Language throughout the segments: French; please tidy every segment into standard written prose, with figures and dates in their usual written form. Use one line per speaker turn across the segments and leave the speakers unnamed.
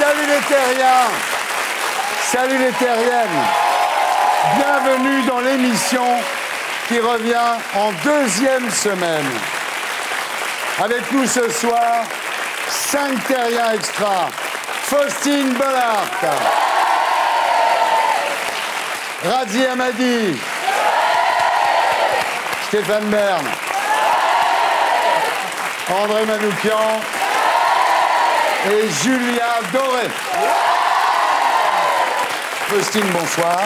Salut les terriens. Salut les terriennes. Bienvenue dans l'émission qui revient en deuxième semaine. Avec nous ce soir, 5 terriens extra. Faustine Bollaert, Radzi Hamadi, Stéphane Bern, André Manoukian et Julia Doré. Faustine, bonsoir.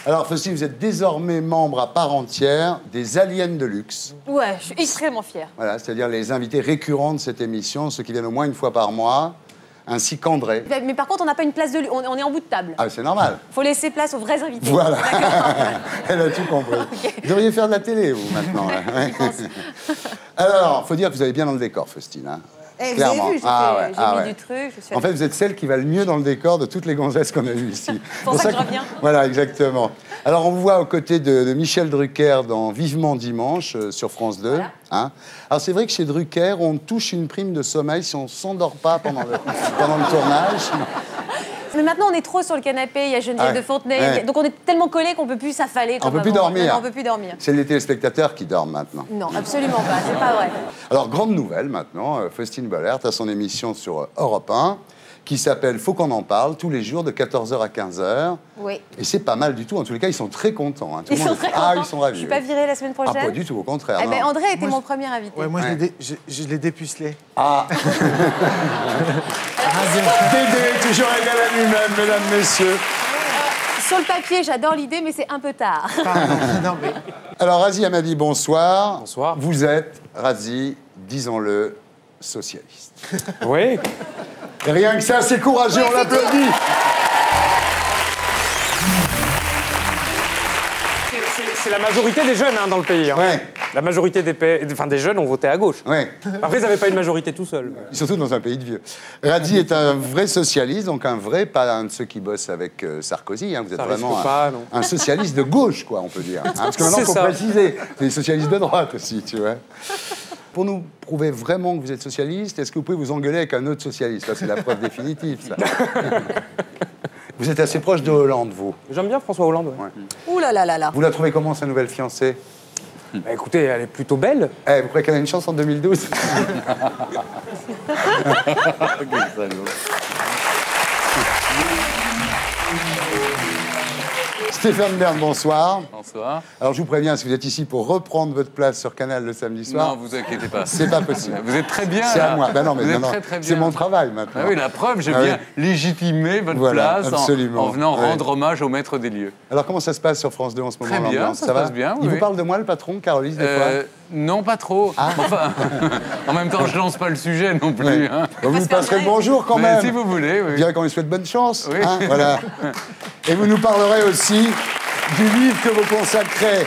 Alors, Faustine, vous êtes désormais membre à part entière des Aliens de Luxe.
Ouais, je suis extrêmement fière.
Voilà, c'est-à-dire les invités récurrents de cette émission, ceux qui viennent au moins une fois par mois, ainsi qu'André.
Mais par contre, on n'a pas une place de... On est en bout de table.
Ah, c'est normal.
Faut laisser place aux vrais invités.
Voilà. Elle a tout compris. Okay. Vous devriez faire de la télé, vous, maintenant. Là. Alors, il faut dire que vous allez bien dans le décor, Faustine. Hein.
Vous avez vu, j'ai mis du truc.
En fait, vous êtes celle qui va le mieux dans le décor de toutes les gonzesses qu'on a vues ici.
C'est pour ça que je reviens.
Voilà, exactement. Alors, on vous voit aux côtés de Michel Drucker dans Vivement Dimanche sur France 2. Voilà. Hein. Alors, c'est vrai que chez Drucker, on touche une prime de sommeil si on ne s'endort pas pendant le tournage.
Mais maintenant, on est trop sur le canapé, il y a Geneviève de Fontenay, donc on est tellement collés qu'on ne peut plus s'affaler.
On ne peut plus dormir.
Non, on peut plus dormir.
C'est les téléspectateurs qui dorment maintenant.
Non, absolument pas, c'est pas vrai.
Alors, grande nouvelle maintenant, Faustine Bollaert a son émission sur Europe 1 qui s'appelle Faut qu'on en parle, tous les jours de 14h à 15h.
Oui.
Et c'est pas mal du tout. En tous les cas, ils sont très contents. Hein.
Ils sont très contents.
Ah, ils sont ravis.
Je suis pas virée la semaine prochaine.
Ah, pas du tout, au contraire.
Eh ben, André était mon premier invité.
Ouais, moi, je l'ai dépucelé.
Ah. Dédé, toujours égal à lui-même, mesdames, messieurs.
Sur le papier, j'adore l'idée, mais c'est un peu tard.
Non, mais...
Alors, Radzi Hamadi, bonsoir.
Bonsoir.
Vous êtes, Radzi, disons-le, socialiste.
Oui.
Et rien que ça, c'est courageux, on l'applaudit.
C'est la majorité des jeunes hein, dans le pays. Hein.
Ouais.
La majorité des jeunes ont voté à gauche.
Ouais.
Après, ils n'avaient pas une majorité tout seuls.
Surtout dans un pays de vieux. Radzi est un vrai socialiste, donc un vrai, pas un de ceux qui bossent avec Sarkozy. Hein. Vous êtes vraiment un socialiste de gauche, quoi, on peut dire. Hein. Parce que maintenant, il faut préciser. Les socialistes de droite aussi, tu vois. Pour nous prouver vraiment que vous êtes socialiste, est-ce que vous pouvez vous engueuler avec un autre socialiste? Ça, c'est la preuve définitive, ça. Vous êtes assez proche de Hollande, vous.
J'aime bien François Hollande. Ouais.
Ouh là là là là.
Vous la trouvez comment, sa nouvelle fiancée?
Bah, écoutez, elle est plutôt belle.
Vous croyez qu'elle a une chance en 2012? Stéphane Bern, bonsoir.
Bonsoir.
Alors, je vous préviens, si vous êtes ici pour reprendre votre place sur Canal le samedi soir...
Non, vous inquiétez pas.
C'est pas possible.
Vous êtes très bien,
c'est à moi. Ben non, mais
vous êtes
non,
très, très bien.
C'est mon travail, maintenant.
Ah oui, la preuve, j'ai bien légitimé votre place en venant rendre hommage au maître des lieux.
Alors, comment ça se passe sur France 2 en ce moment?
Très bien, ça se passe bien.
Il vous parle de moi, le patron, Caroline, des fois?
Non, pas trop. Ah. Enfin, en même temps, je lance pas le sujet non plus.
Oui.
Hein.
Vous lui passerez le bonjour quand même.
Si vous voulez, oui.
Vous direz qu'on lui souhaite bonne chance.
Oui.
Hein, voilà. Et vous nous parlerez aussi du livre que vous consacrez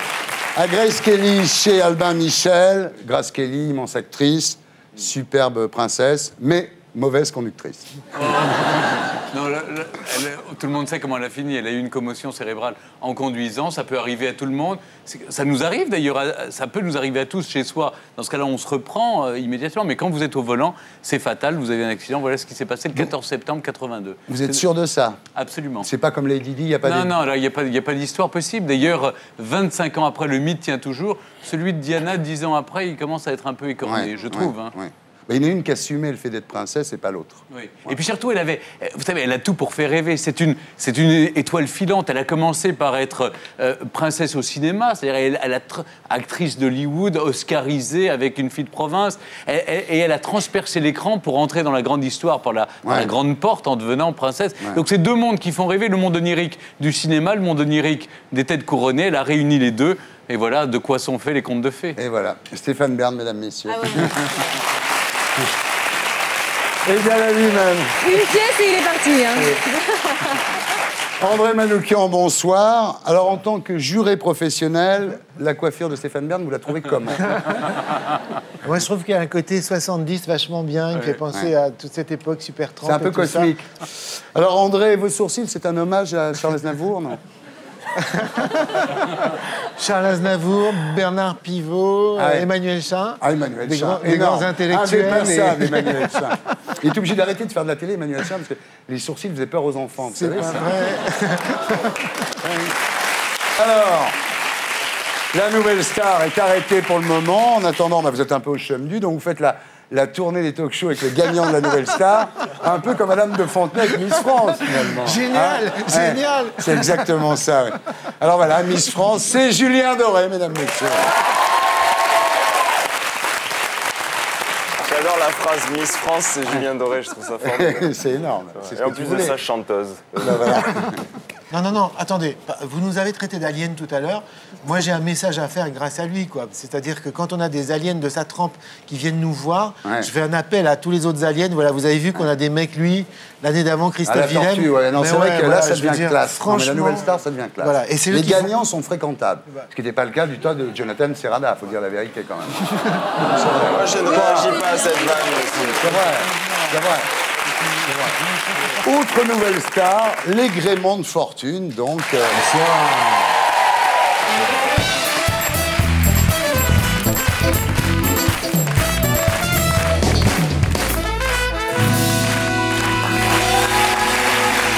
à Grace Kelly chez Albin Michel. Grace Kelly, immense actrice, superbe princesse, mais mauvaise conductrice.
Oh. Non, tout le monde sait comment elle a fini. Elle a eu une commotion cérébrale en conduisant. Ça peut arriver à tout le monde. Ça nous arrive d'ailleurs. Ça peut nous arriver à tous chez soi. Dans ce cas-là, on se reprend immédiatement. Mais quand vous êtes au volant, c'est fatal. Vous avez un accident. Voilà ce qui s'est passé le 14 septembre 82.
Vous êtes sûr de ça?
Absolument.
C'est pas comme Lady Di, il n'y a pas
Non, non, il n'y a pas d'histoire possible. D'ailleurs, 25 ans après, le mythe tient toujours. Celui de Diana, 10 ans après, il commence à être un peu écorné, je trouve. Hein.
Ouais. Mais il y en a une qui assumait le fait d'être princesse et pas l'autre.
Oui. Et puis surtout, vous savez, elle a tout pour faire rêver. C'est une étoile filante. Elle a commencé par être princesse au cinéma, c'est-à-dire elle est actrice d'Hollywood, oscarisée avec Une fille de province, et elle a transpercé l'écran pour entrer dans la grande histoire par la grande porte en devenant princesse. Ouais. Donc c'est deux mondes qui font rêver, le monde onirique du cinéma, le monde onirique des têtes couronnées. Elle a réuni les deux, et voilà de quoi sont faits les contes de fées.
Et voilà. Stéphane Bern, mesdames, messieurs.
Ah ouais.
Égal à lui-même.
Une pièce et il est parti. Hein.
André Manoukian, bonsoir. Alors, en tant que juré professionnel, la coiffure de Stéphane Bern, vous la trouvez comment?
Moi, je trouve qu'il y a un côté 70 vachement bien. Il me fait penser à toute cette époque Super 30.
C'est un peu cosmique. Alors, André, vos sourcils, c'est un hommage à Charles Aznavour, non?
Charles Aznavour, Bernard Pivot, Emmanuel Chin.
Emmanuel Chin.
Des grands intellectuels.
Indépassable, Emmanuel Chin. Il est obligé d'arrêter de faire de la télé, Emmanuel Chin, parce que les sourcils faisaient peur aux enfants.
C'est pas vrai.
Alors, la nouvelle star est arrêtée pour le moment. En attendant, vous êtes un peu au chum du, donc vous faites la tournée des talk-shows avec les gagnants de la nouvelle star, un peu comme Madame de Fontenay avec Miss France, finalement.
Génial, génial.
C'est exactement ça, oui. Alors voilà, Miss France, c'est Julien Doré, mesdames, messieurs.
J'adore la phrase Miss France, c'est Julien Doré, je trouve ça formidable.
C'est énorme.
Et en plus de ça, chanteuse.
Voilà.
Non, attendez. Vous nous avez traité d'aliens tout à l'heure. Moi, j'ai un message à faire grâce à lui, quoi. C'est-à-dire que quand on a des aliens de sa trempe qui viennent nous voir, je fais un appel à tous les autres aliens. Voilà, vous avez vu qu'on a des mecs, lui, l'année d'avant, Christophe Willem.
Non, c'est vrai que là, ça devient classe.
Franchement,
mais la nouvelle star, ça devient classe.
Voilà. Et
les gagnants sont fréquentables. Ce qui n'était pas le cas du temps de Jonathan Serrada, il faut dire la vérité quand même.
Moi, je ne réagis pas à cette vanne aussi.
C'est vrai, c'est vrai. Autre nouvelle star, les Gréments de Fortune, donc...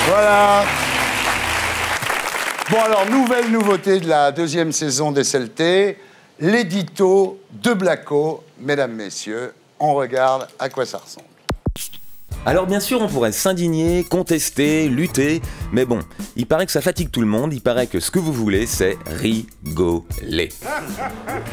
Voilà. Bon alors, nouvelle nouveauté de la deuxième saison des SLT, l'édito de Blacko. Mesdames, messieurs, on regarde à quoi ça ressemble.
Alors bien sûr on pourrait s'indigner, contester, lutter, mais bon, il paraît que ça fatigue tout le monde, il paraît que ce que vous voulez c'est rigoler.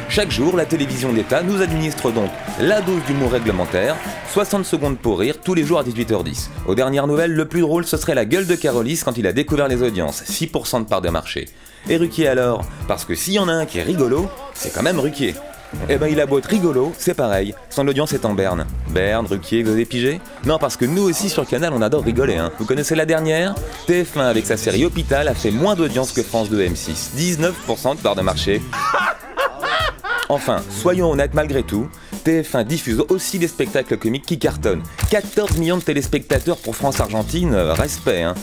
Chaque jour, la télévision d'État nous administre donc la dose d'humour réglementaire, 60 secondes pour rire, tous les jours à 18h10. Aux dernières nouvelles, le plus drôle ce serait la gueule de Carolis quand il a découvert les audiences, 6% de part de marché. Et Ruquier alors? Parce que s'il y en a un qui est rigolo, c'est quand même Ruquier. Eh ben il a beau être rigolo, c'est pareil, son audience est en berne. Berne, Ruquier, vous avez pigé? Non, parce que nous aussi sur Canal on adore rigoler, hein. Vous connaissez la dernière? TF1 avec sa série Hôpital a fait moins d'audience que France 2 M6, 19% de part de marché. Enfin, soyons honnêtes malgré tout, TF1 diffuse aussi des spectacles comiques qui cartonnent. 14 millions de téléspectateurs pour France-Argentine, respect, hein.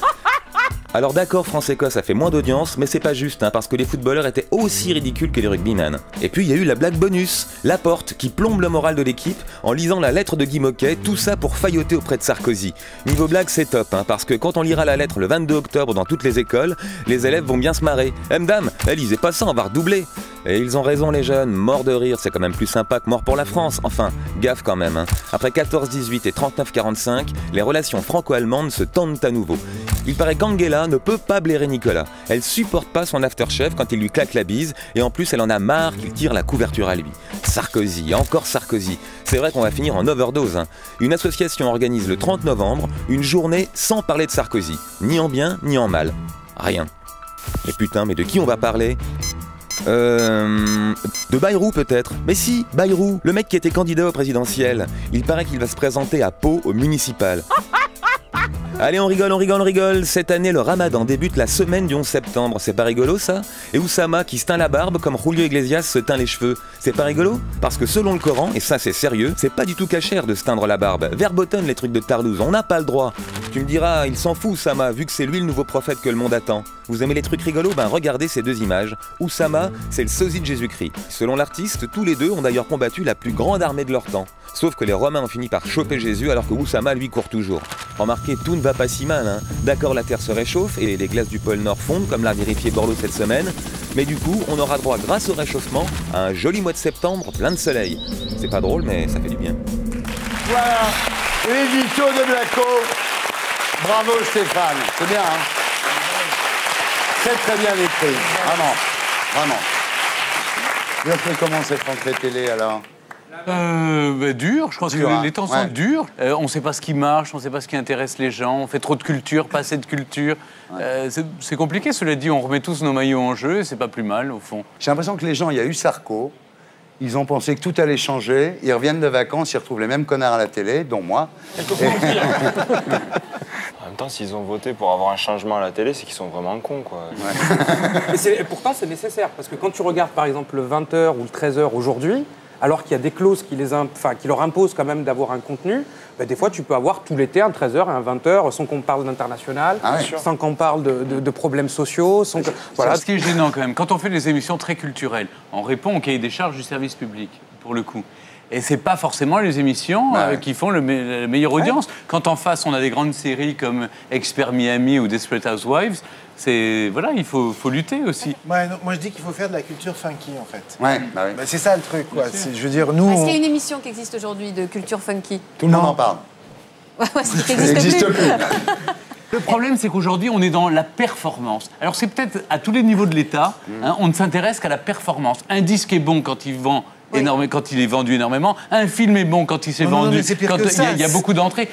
Alors d'accord, France-Écosse a fait moins d'audience, mais c'est pas juste, hein, parce que les footballeurs étaient aussi ridicules que les rugbyman. Et puis il y a eu la blague bonus, Laporte, qui plombe le moral de l'équipe en lisant la lettre de Guy Moquet, tout ça pour failloter auprès de Sarkozy. Niveau blague, c'est top, hein, parce que quand on lira la lettre le 22 octobre dans toutes les écoles, les élèves vont bien se marrer. Madame, lisez pas ça, on va redoubler. Et ils ont raison les jeunes, mort de rire, c'est quand même plus sympa que mort pour la France. Enfin, gaffe quand même, hein. Après 14-18 et 39-45, les relations franco-allemandes se tendent à nouveau. Il paraît qu'Angela ne peut pas blairer Nicolas. Elle supporte pas son afterchef quand il lui claque la bise, et en plus elle en a marre qu'il tire la couverture à lui. Sarkozy, encore Sarkozy. C'est vrai qu'on va finir en overdose, hein. Une association organise le 30 novembre une journée sans parler de Sarkozy. Ni en bien, ni en mal. Rien. Et putain, mais de qui on va parler ? De Bayrou peut-être. Mais si, Bayrou, le mec qui était candidat au présidentiel. Il paraît qu'il va se présenter à Pau au municipal. Allez, on rigole. Cette année, le ramadan débute la semaine du 11 septembre. C'est pas rigolo, ça? Et Oussama qui se teint la barbe comme Julio Iglesias se teint les cheveux. C'est pas rigolo? Parce que selon le Coran, et ça c'est sérieux, c'est pas du tout cachère de se teindre la barbe. Verboten les trucs de Tarlouse, on n'a pas le droit. Tu me diras, il s'en fout, Oussama, vu que c'est lui le nouveau prophète que le monde attend. Vous aimez les trucs rigolos? Ben regardez ces deux images. Oussama, c'est le sosie de Jésus-Christ. Selon l'artiste, tous les deux ont d'ailleurs combattu la plus grande armée de leur temps. Sauf que les Romains ont fini par choper Jésus alors que Oussama, lui, court toujours. Remarquez, tout ne va pas si mal, hein. D'accord, la Terre se réchauffe et les glaces du pôle Nord fondent, comme l'a vérifié Borloo cette semaine. Mais du coup, on aura droit, grâce au réchauffement, à un joli mois de septembre plein de soleil. C'est pas drôle, mais ça fait du bien.
Voilà, l'édito de Blacko. Bravo Stéphane, c'est bien, hein? Très bien écrit, vraiment. Vous avez fait comment cette rentrée télé alors?
Dur, je pense que les temps sont durs. On ne sait pas ce qui marche, on ne sait pas ce qui intéresse les gens, on fait trop de culture, pas assez de culture. C'est compliqué, cela dit, on remet tous nos maillots en jeu et c'est pas plus mal au fond.
J'ai l'impression que les gens, il y a eu Sarko, ils ont pensé que tout allait changer, ils reviennent de vacances, ils retrouvent les mêmes connards à la télé, dont moi.
En même temps, s'ils ont voté pour avoir un changement à la télé, c'est qu'ils sont vraiment cons, quoi.
Et pourtant, c'est nécessaire, parce que quand tu regardes par exemple le 20h ou le 13h aujourd'hui, alors qu'il y a des clauses qui leur imposent quand même d'avoir un contenu, des fois tu peux avoir tout l'été un 13h et un 20h sans qu'on parle d'international, sans qu'on parle de problèmes sociaux.
Voilà. Ce qui est gênant quand même, quand on fait des émissions très culturelles, on répond au cahier des charges du service public, pour le coup. Et c'est pas forcément les émissions qui font la meilleure audience. Quand en face, on a des grandes séries comme Expert Miami ou Desperate Housewives, voilà, il faut lutter aussi.
Moi, je dis qu'il faut faire de la culture funky, en fait.
C'est
ça le truc, quoi. Je veux dire, nous...
Est-ce qu'il y a une émission qui existe aujourd'hui de culture funky?
Tout le monde en parle.
Ça n'existe plus.
Le problème, c'est qu'aujourd'hui, on est dans la performance. Alors, c'est peut-être à tous les niveaux de l'État, on ne s'intéresse qu'à la performance. Un disque est bon quand il vend quand il est vendu énormément. Un film est bon quand il s'est vendu, quand il y a beaucoup d'entrées.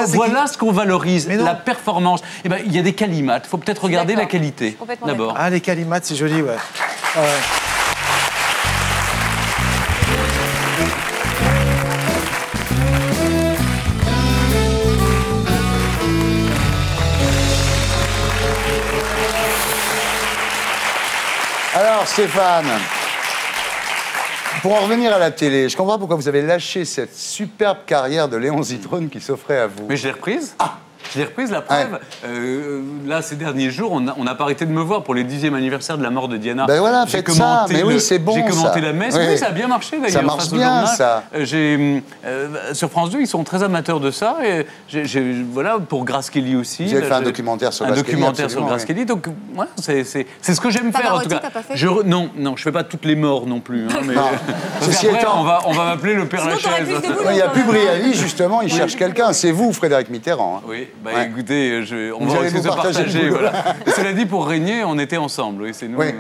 Voilà ce qu'on valorise, la performance. Eh ben, il y a des calimates. Il faut peut-être regarder la qualité, d'abord.
Ah, les calimates, c'est joli, ouais.
Alors, Stéphane, pour en revenir à la télé, je comprends pourquoi vous avez lâché cette superbe carrière de Léon Zitrone qui s'offrait à vous.
Mais je l'ai reprise. Je l'ai reprise, la preuve. Là, ces derniers jours, on n'a pas arrêté de me voir pour les 10e anniversaire de la mort de Diana.
Ben voilà, faites ça. Mais oui, c'est bon,
j'ai commenté
ça.
La messe. Oui, ça a bien marché, d'ailleurs.
Ça marche bien, ça.
Sur France 2, ils sont très amateurs de ça. Et voilà, pour Grace Kelly aussi.
Vous avez fait un documentaire sur Grace Kelly.
Un documentaire sur Grace Kelly. Donc, voilà, c'est ce que j'aime faire, en tout cas. Non, je fais pas toutes les morts non plus. Mais après, on va m'appeler le Père Lachaise.
Il n'y a plus Brialy, justement, il cherche quelqu'un. C'est vous, Frédéric Mitterrand.
Oui. Écoutez, on va essayer de se partager. Voilà. Cela dit, pour régner, on était ensemble. Oui, c'est nous.
Oui.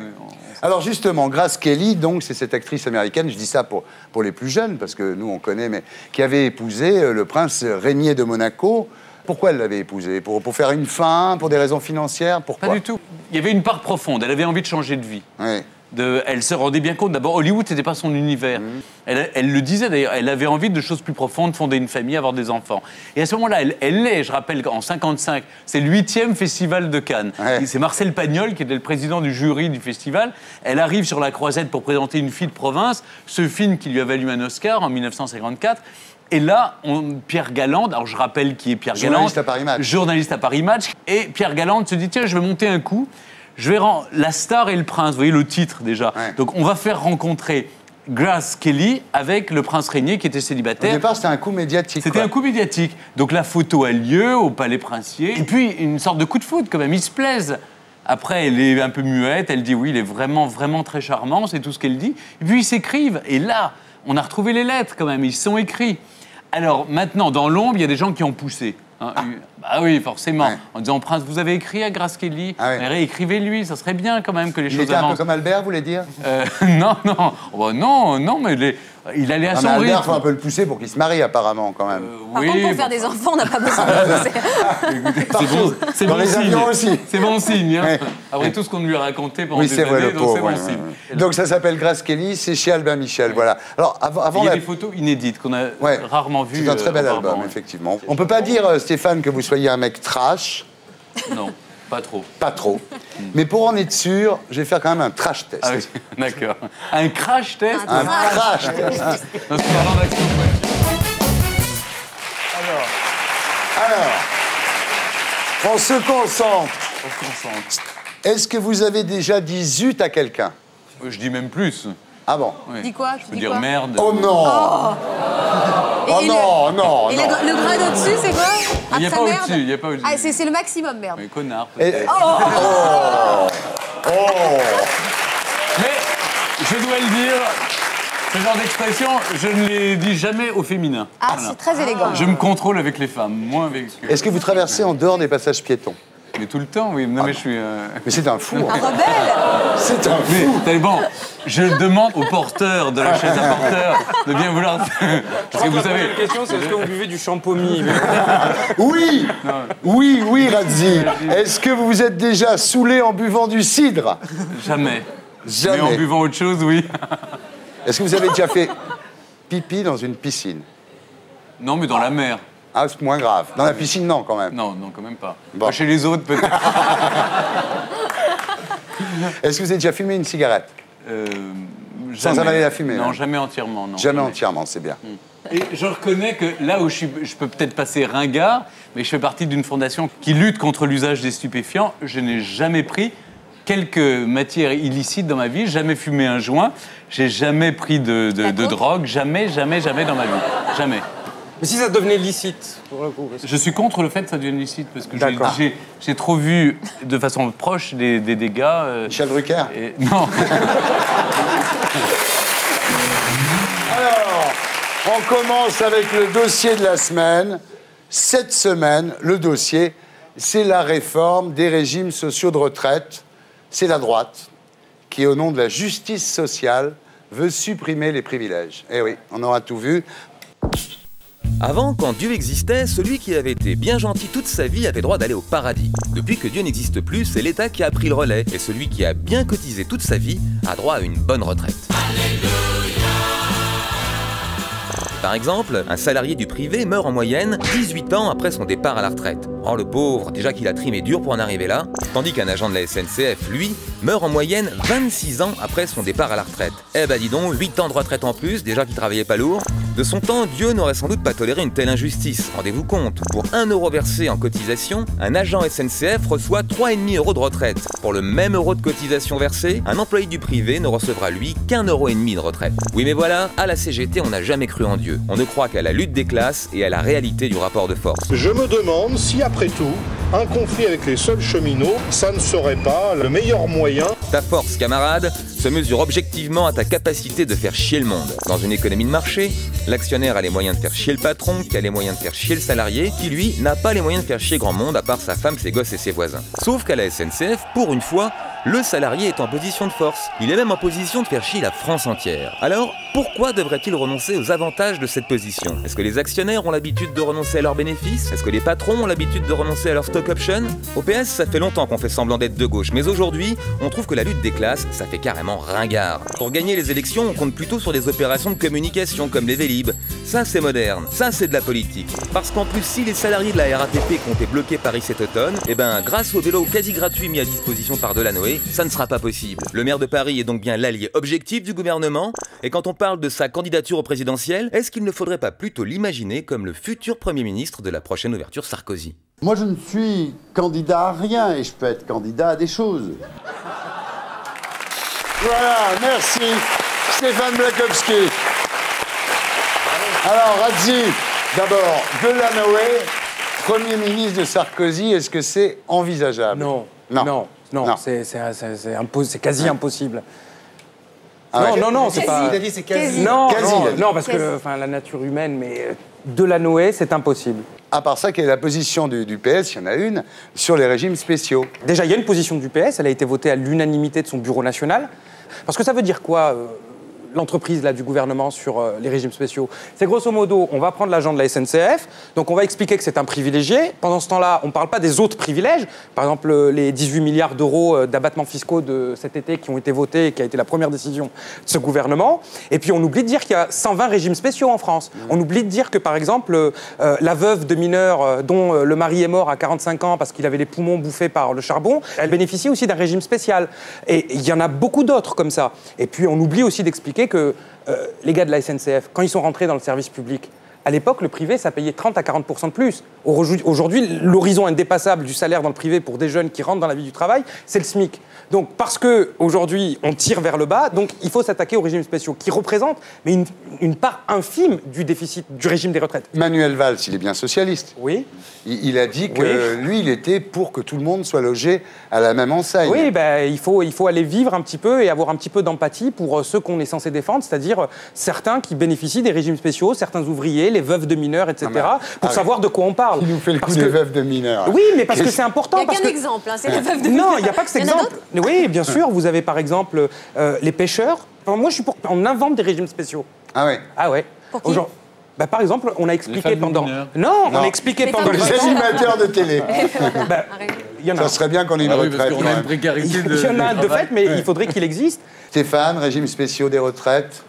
Alors justement, Grace Kelly, donc, c'est cette actrice américaine, je dis ça pour les plus jeunes, parce que nous, on connaît, mais qui avait épousé le prince Régnier de Monaco. Pourquoi elle l'avait épousé? Pour faire une fin? Pour des raisons financières? Pourquoi?
Pas du tout. Il y avait une part profonde. Elle avait envie de changer de vie.
Oui.
Elle se rendait bien compte, d'abord, Hollywood, c'était pas son univers. Elle le disait d'ailleurs, elle avait envie de choses plus profondes, fonder une famille, avoir des enfants. Et à ce moment-là, elle est, je rappelle, en 55, c'est le 8e festival de Cannes. C'est Marcel Pagnol, qui était le président du jury du festival. Elle arrive sur la croisette pour présenter Une fille de province, ce film qui lui a valu un Oscar en 1954. Et là, Pierre Galland, alors je rappelle qui est Pierre Galland.
Journaliste à Paris Match.
Journaliste à Paris Match. Et Pierre Galland se dit, tiens, je vais monter un coup. Je vais rendre La Star et le Prince, vous voyez le titre déjà. Donc on va faire rencontrer Grace Kelly avec le prince Régnier qui était célibataire.
Au départ, c'était un coup médiatique.
C'était un coup médiatique. Donc la photo a lieu au Palais Princier. Et puis une sorte de coup de foudre quand même, ils se plaisent. Après, elle est un peu muette, elle dit oui, il est vraiment, vraiment très charmant, c'est tout ce qu'elle dit. Et puis ils s'écrivent. Et là, on a retrouvé les lettres quand même, ils se sont écrits. Alors maintenant, dans l'ombre, il y a des gens qui ont poussé. Bah oui, forcément. En disant, Prince, vous avez écrit à Grace Kelly, écrivez-lui, ça serait bien quand même que les choses avancent. Il était un peu
comme Albert, vous voulez dire?
Non, mais il allait à son rythme.
Albert, il faut un peu le pousser pour qu'il se marie, apparemment, quand même.
Par contre, pour faire des enfants, on n'a pas besoin de pousser.
C'est bon signe. C'est bon signe. Après tout ce qu'on lui a raconté pendant des années, donc c'est bon signe.
Donc ça s'appelle Grace Kelly, c'est chez Albin Michel, voilà. Alors,
il y a des photos inédites qu'on a rarement vues.
C'est un très bel album, effectivement. On ne peut pas dire, Stéphane, que vous soyez un mec trash.
Non, pas trop.
Pas trop. Mais pour en être sûr, je vais faire quand même un trash test.
Ah oui, d'accord. Un crash test?
Un crash test. Alors, on se concentre. Est-ce que vous avez déjà dit zut à quelqu'un?
Je dis même plus.
Ah bon?
Dis quoi?
Je peux dire merde.
Oh non! Non.
Et le grade au-dessus, c'est quoi?
Il n'y a pas au-dessus, il n'y a pas au-dessus.
Ah, c'est le maximum, merde.
Mais connard,
peut-être.
Mais, je dois le dire, ce genre d'expression, je ne les dis jamais au féminin.
Ah, voilà. C'est très élégant.
Je me contrôle avec les femmes, moins avec...
Est-ce que vous traversez en dehors des passages piétons?
Mais tout le temps, oui. Non, mais je suis...
Mais c'est un fou.
Un rebelle.
C'est un fou.
Mais, bon, je demande au porteur de la chaise à porteur de bien vouloir...
Parce que vous savez... La question, c'est est-ce que vous buvez du champomis?
Oui. Oui, Radzi. Est-ce que vous vous êtes déjà saoulé en buvant du cidre?
Jamais. Mais en buvant autre chose, oui.
Est-ce que vous avez déjà fait pipi dans une piscine?
Non, mais dans la mer.
Ah, c'est moins grave. Dans la piscine, non, quand même.
Non, quand même pas. Bon. Chez les autres, peut-être.
Est-ce que vous avez déjà fumé une cigarette? Sans avaler la fumée?
Non, jamais entièrement. Non,
jamais entièrement, c'est bien.
Et je reconnais que là où je peux peut-être passer ringard, mais je fais partie d'une fondation qui lutte contre l'usage des stupéfiants. Je n'ai jamais pris quelques matières illicites dans ma vie, jamais fumé un joint, j'ai jamais pris de drogue, jamais dans ma vie. Jamais.
Mais si ça devenait licite, pour le coup,
je suis contre le fait que ça devienne licite, parce que j'ai trop vu de façon proche des dégâts.
Michel Drucker
Non.
Alors, on commence avec le dossier de la semaine. Cette semaine, le dossier, c'est la réforme des régimes sociaux de retraite. C'est la droite qui, au nom de la justice sociale, veut supprimer les privilèges. Eh oui, on aura tout vu.
Avant, quand Dieu existait, celui qui avait été bien gentil toute sa vie avait droit d'aller au paradis. Depuis que Dieu n'existe plus, c'est l'État qui a pris le relais. Et celui qui a bien cotisé toute sa vie a droit à une bonne retraite. Par exemple, un salarié du privé meurt en moyenne 18 ans après son départ à la retraite. Oh le pauvre, déjà qu'il a trimé dur pour en arriver là. Tandis qu'un agent de la SNCF, lui, meurt en moyenne 26 ans après son départ à la retraite. Eh ben dis donc, 8 ans de retraite en plus, déjà qu'il travaillait pas lourd. De son temps, Dieu n'aurait sans doute pas toléré une telle injustice. Rendez-vous compte, pour 1 euro versé en cotisation, un agent SNCF reçoit 3,5 € de retraite. Pour le même euro de cotisation versé, un employé du privé ne recevra lui qu'1,5 € de retraite. Oui mais voilà, à la CGT, on n'a jamais cru en Dieu. On ne croit qu'à la lutte des classes et à la réalité du rapport de force.
Je me demande si, après tout, un conflit avec les seuls cheminots, ça ne serait pas le meilleur moyen.
Ta force, camarade, se mesure objectivement à ta capacité de faire chier le monde. Dans une économie de marché, l'actionnaire a les moyens de faire chier le patron, qui a les moyens de faire chier le salarié, qui lui n'a pas les moyens de faire chier grand monde à part sa femme, ses gosses et ses voisins. Sauf qu'à la SNCF, pour une fois, le salarié est en position de force. Il est même en position de faire chier la France entière. Alors, pourquoi devrait-il renoncer aux avantages de cette position? Est-ce que les actionnaires ont l'habitude de renoncer à leurs bénéfices? Est-ce que les patrons ont l'habitude de renoncer à leurs stock options? Au PS, ça fait longtemps qu'on fait semblant d'être de gauche, mais aujourd'hui, on trouve que la lutte des classes, ça fait carrément ringard. Pour gagner les élections, on compte plutôt sur des opérations de communication comme les Vélib. Ça, c'est moderne. Ça, c'est de la politique. Parce qu'en plus, si les salariés de la RATP comptaient bloquer Paris cet automne, eh ben, grâce au vélo quasi gratuit mis à disposition par Delanoë, ça ne sera pas possible. Le maire de Paris est donc bien l'allié objectif du gouvernement, et quand on parle de sa candidature au présidentiel, est-ce qu'il ne faudrait pas plutôt l'imaginer comme le futur Premier ministre de la prochaine ouverture Sarkozy?
Moi, je ne suis candidat à rien, et je peux être candidat à des choses.
Voilà, merci Stéphane Blakowski. Alors, Radzi, d'abord, Delanoë, Premier ministre de Sarkozy, est-ce que c'est envisageable?
Non. C'est quasi impossible.
Ah ouais.
Non, c'est pas...
Il a dit c'est quasi.
Non, parce que la nature humaine, mais Delanoë, c'est impossible.
À part ça, quelle est la position du PS, il y en a une, sur les régimes spéciaux?
Déjà, il y a une position du PS, elle a été votée à l'unanimité de son bureau national. Parce que ça veut dire quoi l'entreprise là, du gouvernement sur les régimes spéciaux? C'est grosso modo, on va prendre l'agent de la SNCF, donc on va expliquer que c'est un privilégié. Pendant ce temps-là, on ne parle pas des autres privilèges. Par exemple, les 18 milliards d'euros d'abattements fiscaux de cet été qui ont été votés et qui a été la première décision de ce gouvernement. Et puis on oublie de dire qu'il y a 120 régimes spéciaux en France. On oublie de dire que, par exemple, la veuve de mineurs dont le mari est mort à 45 ans parce qu'il avait les poumons bouffés par le charbon, elle bénéficie aussi d'un régime spécial. Et il y en a beaucoup d'autres comme ça. Et puis on oublie aussi d'expliquer que les gars de la SNCF, quand ils sont rentrés dans le service public, à l'époque, le privé, ça payait 30 à 40% de plus. Aujourd'hui, l'horizon indépassable du salaire dans le privé pour des jeunes qui rentrent dans la vie du travail, c'est le SMIC. Donc, parce qu'aujourd'hui, on tire vers le bas, donc il faut s'attaquer aux régimes spéciaux, qui représentent mais une part infime du déficit du régime des retraites.
Manuel Valls, il est bien socialiste.
Oui.
Il a dit que lui, il était pour que tout le monde soit logé à la même enseigne.
Oui, il faut aller vivre un petit peu et avoir un petit peu d'empathie pour ceux qu'on est censé défendre, c'est-à-dire certains qui bénéficient des régimes spéciaux, certains ouvriers, les veuves de mineurs, etc., pour savoir de quoi on parle.
Il nous fait le coup des veuves de mineurs.
Oui, mais parce que c'est important.
Il n'y a qu'un exemple, c'est les veuves de mineurs.
Non, il n'y a pas que cet exemple. Oui, bien sûr, vous avez par exemple les pêcheurs. Enfin, moi, je suis pour qu'on invente des régimes spéciaux.
Ah ouais.
Ah ouais.
Pour qui?
Par exemple, on a expliqué pendant... Non, on a expliqué pendant...
Les animateurs de télé.
Ça
serait bien qu'on ait une retraite.
Parce qu'on a une précarité de...
Il y en a de fait, mais il faudrait qu'il existe.
Stéphane, régimes spéciaux des retraites?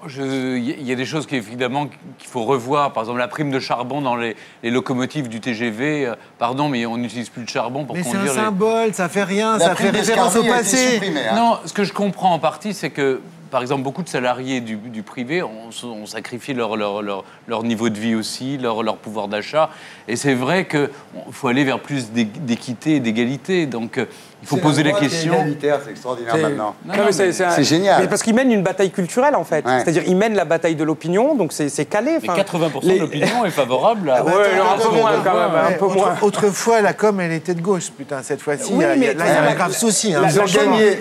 Il y a des choses évidemment qu'il faut revoir. Par exemple, la prime de charbon dans les locomotives du TGV. Pardon, mais on n'utilise plus de charbon pour conduire.
Mais c'est un symbole, ça fait rien, ça fait référence au passé.
Supprimée, hein.
Non, ce que je comprends en partie, c'est que par exemple, beaucoup de salariés du privé ont sacrifié leur niveau de vie aussi, leur pouvoir d'achat. Et c'est vrai qu'il faut aller vers plus d'équité et d'égalité. Donc, il faut poser la question.
C'est extraordinaire maintenant.
C'est
génial.
Mais parce qu'ils mènent une bataille culturelle, en fait. Ouais. C'est-à-dire, ils mènent la bataille de l'opinion, donc c'est calé.
Mais 80% de l'opinion est favorable à...
Oui, un peu moins, quand même. Un peu moins.
Autrefois, la com, elle était de gauche, putain. Cette fois-ci,
oui,
il y a un grave souci. Hein.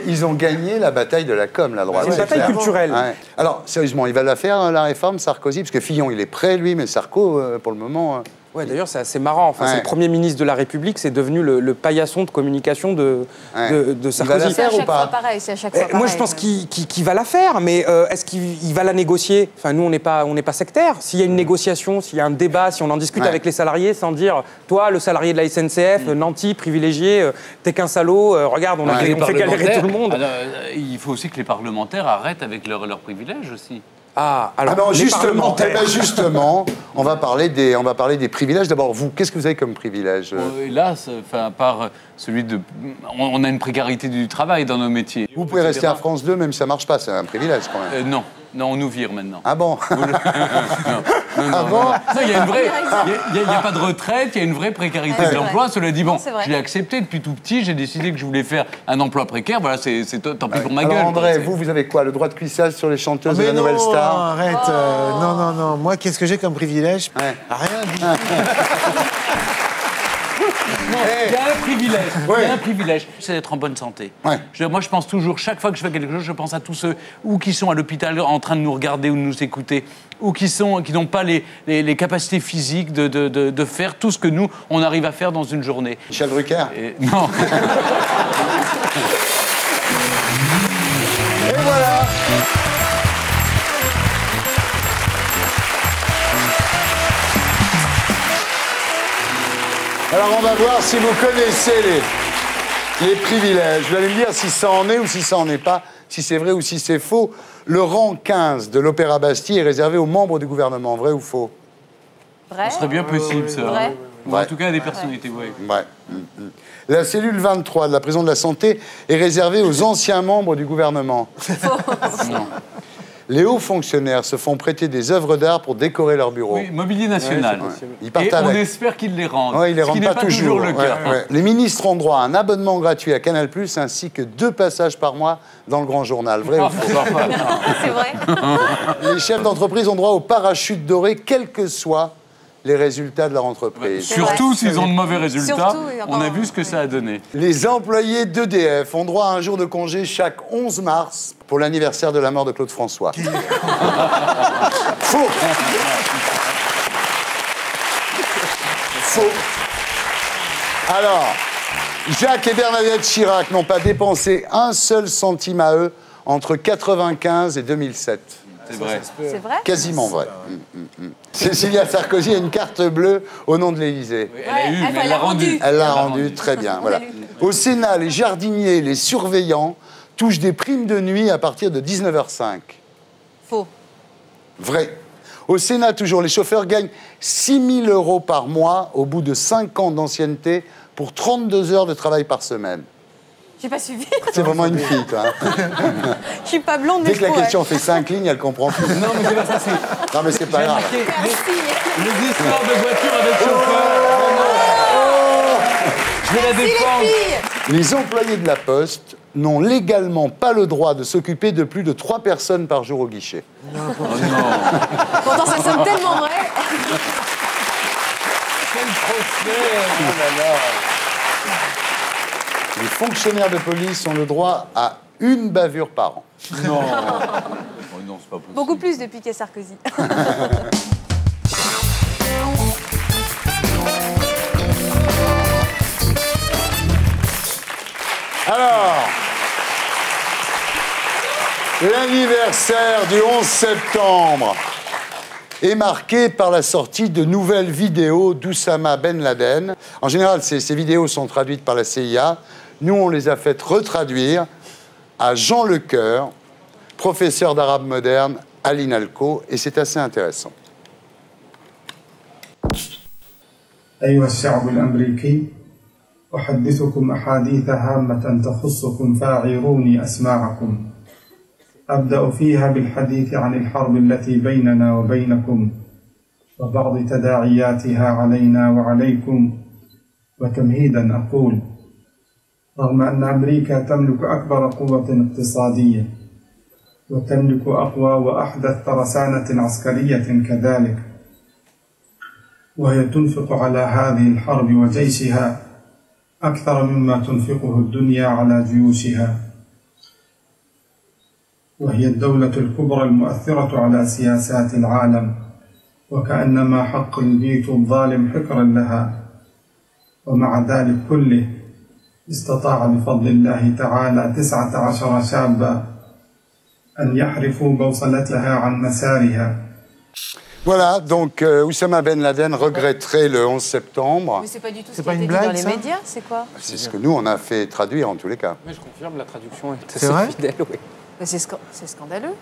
Ils ont gagné la bataille de la com, la droite.
C'est une bataille culturelle.
Ouais. Alors, sérieusement, il va la faire, la réforme, Sarkozy? Parce que Fillon, il est prêt, lui, mais Sarko, pour le moment...
Ouais, d'ailleurs, c'est assez marrant. Enfin, c'est le Premier ministre de la République, c'est devenu le paillasson de communication de Sarkozy.
Il va la faire ou pas?
C'est à chaque fois pareil.
Moi, je pense qu'il va la faire, mais est-ce qu'il va la négocier? Enfin, nous, on n'est pas sectaires. S'il y a une négociation, s'il y a un débat, si on en discute avec les salariés, sans dire, toi, le salarié de la SNCF, nanti, privilégié, t'es qu'un salaud, regarde, on fait galérer tout le monde.
Alors, il faut aussi que les parlementaires arrêtent avec leurs privilèges aussi.
Alors justement, on va parler des privilèges. D'abord, vous, qu'est-ce que vous avez comme privilège?
Là, à part celui de... On a une précarité du travail dans nos métiers.
Vous pouvez rester à France 2, même si ça ne marche pas, c'est un privilège quand même.
Non, on nous vire maintenant.
Ah bon?
Non, il n'y a pas de retraite, il y a une vraie précarité de l'emploi. Cela dit, bon, je l'ai accepté depuis tout petit, j'ai décidé que je voulais faire un emploi précaire, voilà, c'est tant pis pour ma gueule.
André, vous avez quoi? Le droit de cuissage sur les chanteuses de la Nouvelle Star?
Arrête, non. Moi, qu'est-ce que j'ai comme privilège? Rien du tout.
Il y a un privilège. Il y a un privilège, c'est d'être en bonne santé. Moi, je pense toujours, chaque fois que je fais quelque chose, je pense à tous ceux ou qui sont à l'hôpital en train de nous regarder ou de nous écouter, ou qui n'ont pas les capacités physiques de faire tout ce que nous, on arrive à faire dans une journée.
Michel Drucker?
Non.
Et voilà. Alors on va voir si vous connaissez les privilèges. Vous allez me dire si ça en est ou si ça en est pas, si c'est vrai ou si c'est faux. Le rang 15 de l'Opéra Bastille est réservé aux membres du gouvernement. Vrai ou faux?
Vrai.
Ce serait bien possible, ça.
Vrai.
Ou en tout cas, à des personnalités,
ouais. La cellule 23 de la prison de la Santé est réservée aux anciens membres du gouvernement. Non. Les hauts fonctionnaires se font prêter des œuvres d'art pour décorer leur bureau.
Oui, mobilier national.
Ils partent
et on espère qu'ils les rendent.
Ouais, ils les rendent pas toujours
le cas.
Les ministres ont droit à un abonnement gratuit à Canal+, ainsi que 2 passages par mois dans le Grand Journal. Vrai ou faux?
C'est vrai.
Les chefs d'entreprise ont droit au parachute doré, quels que soient les résultats de leur entreprise.
Surtout s'ils ont de mauvais résultats, on a vu ce que ça a donné.
Les employés d'EDF ont droit à un jour de congé chaque 11 mars pour l'anniversaire de la mort de Claude François. Faux. Faux. Alors, Jacques et Bernadette Chirac n'ont pas dépensé un seul centime à eux entre 1995 et 2007.
C'est vrai.
C'est vrai?
Quasiment vrai. Cécilia Sarkozy a une carte bleue au nom de l'Élysée.
Oui, elle l'a eu, mais elle l'a rendue.
Elle l'a rendue, très bien. Voilà. Au Sénat, les jardiniers, les surveillants touchent des primes de nuit à partir de 19h05.
Faux.
Vrai. Au Sénat, toujours, les chauffeurs gagnent 6 000 € par mois au bout de 5 ans d'ancienneté pour 32 heures de travail par semaine.
J'ai pas suivi.
C'est vraiment une fille, toi.
Je suis pas blonde, mais
dès que la question fait 5 lignes, elle comprend plus.
Non, mais c'est pas ça.
Non, mais c'est pas grave.
Les histoires de voitures avec chauffeur. Je vais la défendre.
Les employés de la Poste n'ont légalement pas le droit de s'occuper de plus de 3 personnes par jour au guichet.
Non.
Pourtant, ça sonne tellement vrai.
Quel procès. Oh là là.
Les fonctionnaires de police ont le droit à 1 bavure par an.
Non. Oh non, c'est pas possible.
Beaucoup plus depuis qu'il y a Sarkozy.
Alors, l'anniversaire du 11 septembre est marqué par la sortie de nouvelles vidéos d'Oussama Ben Laden. En général, ces vidéos sont traduites par la CIA. Nous, on les a faites retraduire à Jean Lecoeur, professeur d'arabe moderne à l'INALCO, et c'est assez intéressant.
أيها الشعب الأمريكي أحدثكم أحاديث هامة تخصكم فاعروني أسماعكم أبدأ فيها بالحديث عن الحرب التي بيننا وبينكم وبعض تداعياتها علينا وعليكم. وتمهيدا أقول: رغم أن أمريكا تملك أكبر قوة اقتصادية وتملك أقوى وأحدث ترسانة عسكرية كذلك، وهي تنفق على هذه الحرب وجيشها أكثر مما تنفقه الدنيا على جيوشها، وهي الدولة الكبرى المؤثرة على سياسات العالم، وكأنما حق البيت الظالم حكرا لها. ومع ذلك كله استطاع بفضل الله تعالى 19 شابا أن يحرفوا بوصلتها عن مسارها.
Voilà, donc Oussama Ben Laden regretterait le 11 septembre.
Mais c'est pas du tout ce qui a été dit dans les médias, c'est quoi?
C'est ce que nous, on a fait traduire en tous les cas.
Mais je confirme, la traduction est
assez
fidèle, oui.
C'est scandaleux.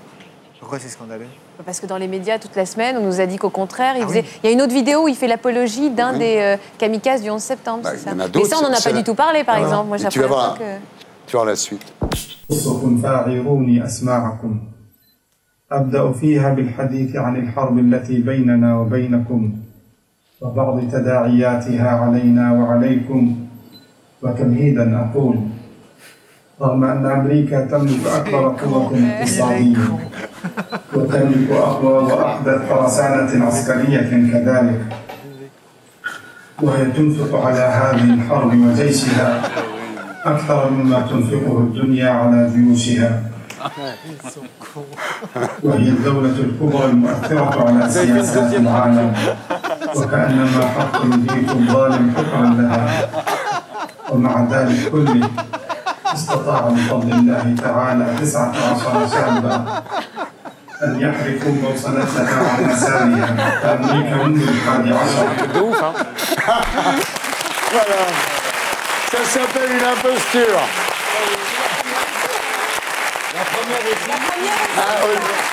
Pourquoi c'est scandaleux?
Parce que dans les médias, toute la semaine, on nous a dit qu'au contraire, il faisait... Il y a une autre vidéo où il fait l'apologie d'un des kamikazes du 11 septembre, c'est ça. Mais ça, on n'en a pas du tout parlé, par exemple. Moi,
tu vas voir, tu vas voir la suite.
أبدأ فيها بالحديث عن الحرب التي بيننا وبينكم وبعض تداعياتها علينا وعليكم. وتمهيدا أقول: رغم أن أمريكا تملك أكبر قوة اقتصادية وتملك أقوى وأحدث ترسانة عسكرية كذلك، وهي تنفق على هذه الحرب وجيشها أكثر مما تنفقه الدنيا على جيوشها، وهي الدولة الكبرى المؤثرة على سياسات العالم، وكأنما حق البيت الظالم حكرا لها. ومع ذلك كله استطاع بفضل الله تعالى 19 شابا أن يحرفوا بوصلتها عن مسارها كأمريكا منذ 11.
Voilà, ça s'appelle une imposture.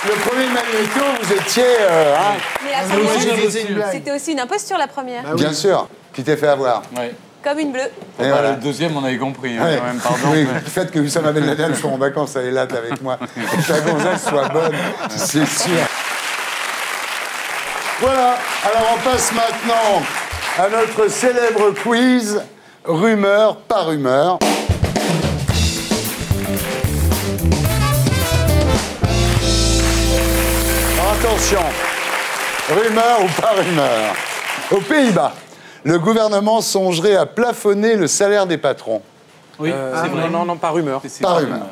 Le premier Magnéto, vous étiez...
C'était aussi une imposture, la première.
Bien sûr, qui t'es fait avoir.
Ouais.
Comme une bleue.
Et voilà. Le deuxième, on avait compris, hein, quand même, pardon.
Oui, le fait que Oussama Ben Laden soit en vacances à Eilat avec moi et que la gonzesse soit bonne, c'est sûr. Voilà, alors on passe maintenant à notre célèbre quiz, rumeur par rumeur. Attention, rumeur ou pas rumeur. Aux Pays-Bas, le gouvernement songerait à plafonner le salaire des patrons.
Oui, c'est vrai.
Non, pas rumeur.
Pas rumeur.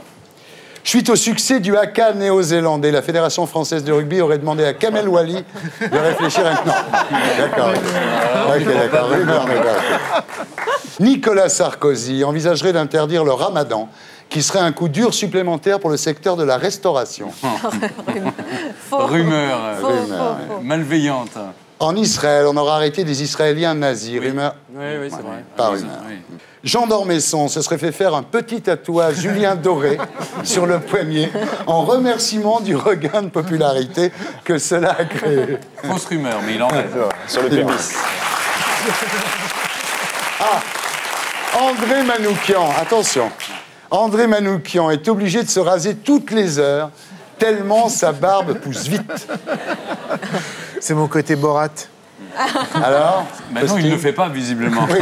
Suite au succès du haka néo-zélandais, la Fédération française de rugby aurait demandé à Kamel Wally de réfléchir à... Non, d'accord. Ok, d'accord, rumeur, mais d'accord. Nicolas Sarkozy envisagerait d'interdire le ramadan, qui serait un coup dur supplémentaire pour le secteur de la restauration.
Rumeur. Malveillante.
En Israël, on aura arrêté des Israéliens nazis. Rumeur.
Oui, c'est vrai.
Pas rumeur. Oui. Jean d'Ormesson se serait fait faire un petit tatouage Julien doré sur le poignet en remerciement du regain de popularité que cela a créé.
Fausse rumeur, mais il en reste.
Sur le pubis.
André Manoukian, attention. André Manoukian est obligé de se raser toutes les heures, tellement sa barbe pousse vite.
C'est mon côté Borat.
Alors
non, il ne le fait pas, visiblement. Oui.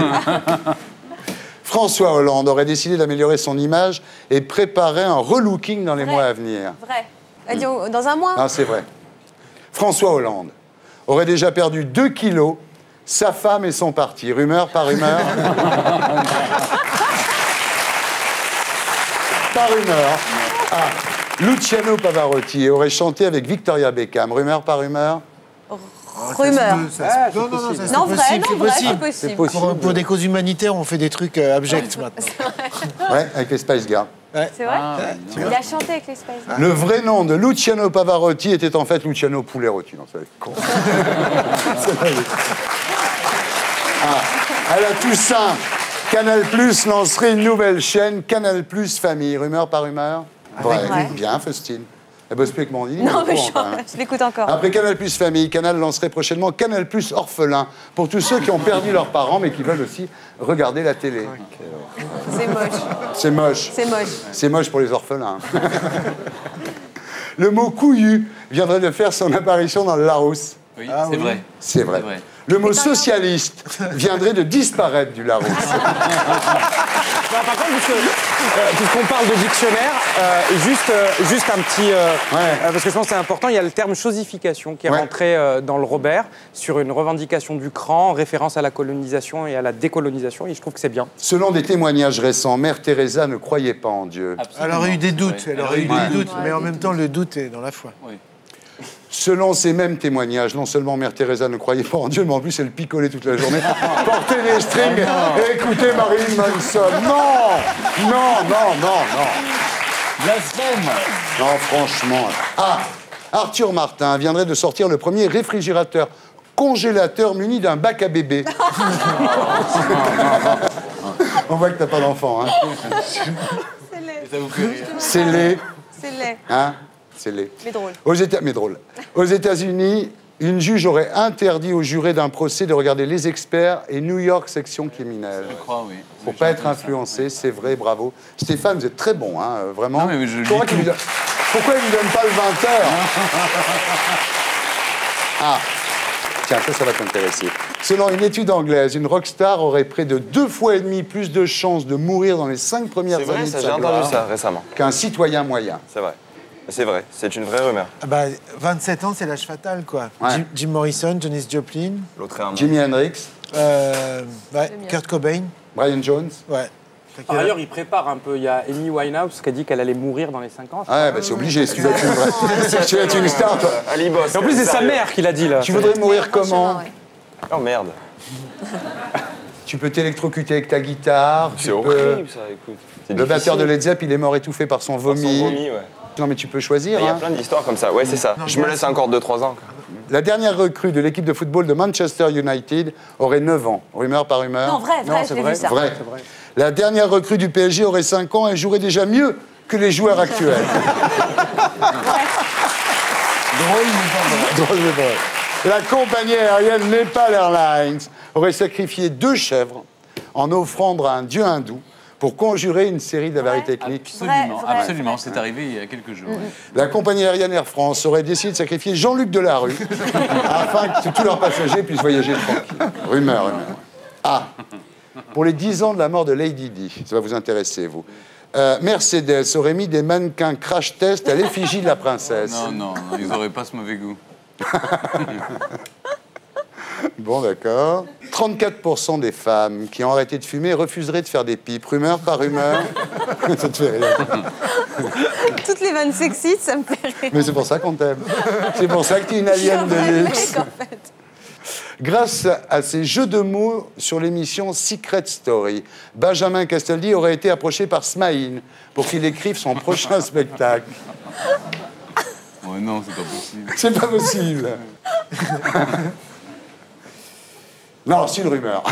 François Hollande aurait décidé d'améliorer son image et préparait un relooking dans les mois à venir.
Vrai. Dans un mois?
Non, c'est vrai. François Hollande aurait déjà perdu 2 kilos, sa femme et son parti. Rumeur, pas rumeur? Pas rumeur. Luciano Pavarotti aurait chanté avec Victoria Beckham. Rumeur, pas rumeur?
Rumeur.
Non, vrai,
c'est possible.
Pour des causes humanitaires, on fait des trucs abjects maintenant.
Ouais, avec les Spice Girls.
C'est vrai? Il a chanté avec les Spice Girls.
Le vrai nom de Luciano Pavarotti était en fait Luciano Poulerotti. Non, ça va être con. À la Toussaint, Canal+ lancerait une nouvelle chaîne, Canal+ Famille. Rumeur, pas rumeur? Vrai. Bien, Faustine. Elle bosse plus avec Mandy.
Non, mais je l'écoute encore.
Après Canal+ Famille, Canal lancerait prochainement Canal+ Orphelin pour tous ceux qui ont perdu leurs parents mais qui veulent aussi regarder la télé.
C'est moche.
C'est moche.
C'est moche.
C'est moche pour les orphelins. Le mot couillu viendrait de faire son apparition dans le Larousse.
Oui, c'est vrai.
C'est vrai. Le mot socialiste viendrait de disparaître du Larousse.
Non, par contre, puisqu'on parle de dictionnaire, juste un petit... parce que je pense que c'est important, il y a le terme chosification qui est rentré dans le Robert sur une revendication du CRAN en référence à la colonisation et à la décolonisation, et je trouve que c'est bien.
Selon des témoignages récents, Mère Teresa ne croyait pas en Dieu.
Elle aurait eu des doutes, mais en même temps, le doute est dans la foi.
Oui.
Selon ces mêmes témoignages, non seulement Mère Teresa ne croyait pas en Dieu, mais en plus elle picolait toute la journée, portait des strings et écoutait Marilyn Manson. Non.
Blasphème.
Non, franchement. Ah, Arthur Martin viendrait de sortir le premier réfrigérateur congélateur muni d'un bac à bébé. On voit que t'as pas d'enfant, hein.
C'est laid.
Ça vous fait rire.
C'est laid.
C'est laid.
Hein? C'est laid.
Mais drôle.
Mais drôle. Aux États-Unis, une juge aurait interdit aux jurés d'un procès de regarder Les Experts et New York section criminelle.
Je crois, oui.
Pour pas être influencé, c'est vrai, bravo. Stéphane, vous êtes très bon, hein, vraiment.
Non, mais
Pourquoi il ne vous donne pas le 20h? Ah, tiens, ça va t'intéresser. Selon une étude anglaise, une rockstar aurait près de 2,5 fois plus de chances de mourir dans les 5 premières années de sa gloire.
J'ai entendu ça récemment.
Qu'un citoyen moyen.
C'est vrai. C'est vrai, c'est une vraie rumeur.
27 ans, c'est l'âge fatal, quoi. Jim Morrison, Janis Joplin.
L'autre est un
Jimi Hendrix.
Kurt Cobain.
Brian Jones.
Ouais.
Par ailleurs, il prépare un peu. Il y a Amy Winehouse qui a dit qu'elle allait mourir dans les 5 ans.
Ah, bah c'est obligé. Si tu veux être une star, toi.
Ali Boss.
En plus, c'est sa mère qui l'a dit, là.
Tu voudrais mourir comment?
Oh merde.
Tu peux t'électrocuter avec ta guitare.
C'est horrible, ça, écoute.
Le batteur de Led Zepp, il est mort étouffé par son vomi. Non, mais tu peux choisir.
Il y a plein d'histoires comme ça. Ouais, c'est ça. Je me laisse encore 2-3 ans.
La dernière recrue de l'équipe de football de Manchester United aurait 9 ans. Rumeur par rumeur.
Non, vrai, je l'ai vu ça.
Vrai. La dernière recrue du PSG aurait 5 ans et jouerait déjà mieux que les joueurs actuels. Drôle, mais vrai. La compagnie aérienne Nepal Airlines aurait sacrifié 2 chèvres en offrande à un dieu hindou pour conjurer une série d'avaries techniques.
Absolument, c'est arrivé il y a quelques jours.
La compagnie aérienne Air France aurait décidé de sacrifier Jean-Luc Delarue afin que tous leurs passagers puissent voyager tranquille. Rumeur. Ah, pour les 10 ans de la mort de Lady Di, ça va vous intéresser, vous. Mercedes aurait mis des mannequins crash test à l'effigie de la princesse.
Non, ils n'auraient pas ce mauvais goût.
Bon, d'accord. 34% des femmes qui ont arrêté de fumer refuseraient de faire des pipes. Rumeur par rumeur. Ça te fait rire.
Toutes les vannes sexistes, ça me fait rire.
Mais c'est pour ça qu'on t'aime. C'est pour ça que tu es une alien de luxe.
En fait.
Grâce à ces jeux de mots sur l'émission Secret Story, Benjamin Castaldi aurait été approché par Smaïn pour qu'il écrive son prochain spectacle.
Oh non, c'est pas possible.
C'est pas possible. Non, c'est une rumeur.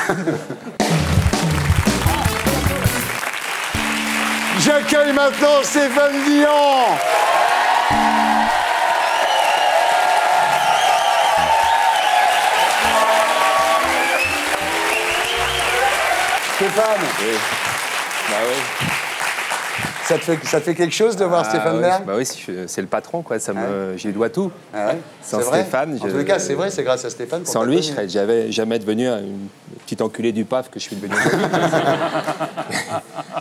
J'accueille maintenant Stéphane Dion. Stéphane.
Oui. Bah oui.
Ça te fait quelque chose de voir Stéphane Bern?
Bah oui, c'est le patron, quoi. J'y dois tout.
Ah ouais.
Sans Stéphane...
En tous les cas, c'est vrai, c'est grâce à Stéphane.
Sans lui, je serais jamais devenu un petit enculé du PAF que je suis devenu.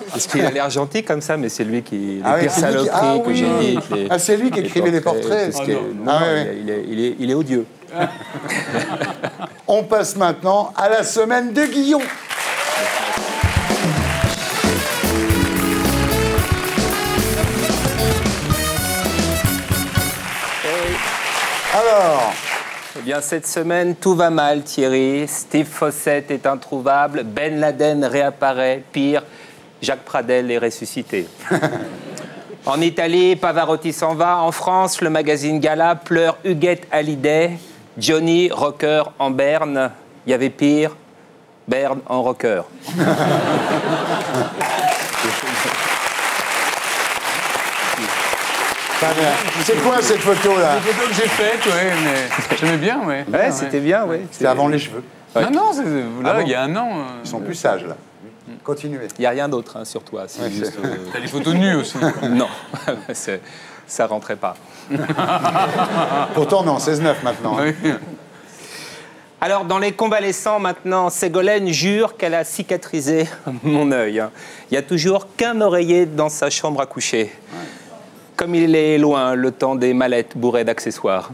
Parce qu'il a l'air gentil comme ça, mais c'est lui qui... Les pires saloperies que j'ai dites.
C'est lui qui écrivait les portraits.
Il est odieux.
On passe maintenant à la semaine de Guillon. Alors,
eh bien, cette semaine, tout va mal, Thierry. Steve Fossett est introuvable. Ben Laden réapparaît. Pire, Jacques Pradel est ressuscité. En Italie, Pavarotti s'en va. En France, le magazine Gala pleure Huguette Hallyday. Johnny, rocker en berne. Il y avait pire, Berne en rocker.
C'est quoi cette photo-là?
C'est une photo que j'ai faite, oui, mais j'aimais bien, oui.
Ouais, c'était bien, oui.
C'était avant les cheveux.
Ouais. Non, là, il y a un an.
Ils sont plus sages, là. Continuez.
Il n'y a rien d'autre sur toi.
T'as les photos nues aussi.
Non. Ça rentrait pas.
Pourtant, on est en 16-9 maintenant.
Oui. Alors, dans Les Convalescents, maintenant, Ségolène jure qu'elle a cicatrisé mon œil. Il n'y a toujours qu'un oreiller dans sa chambre à coucher. Ouais. Comme il est loin, le temps des mallettes bourrées d'accessoires.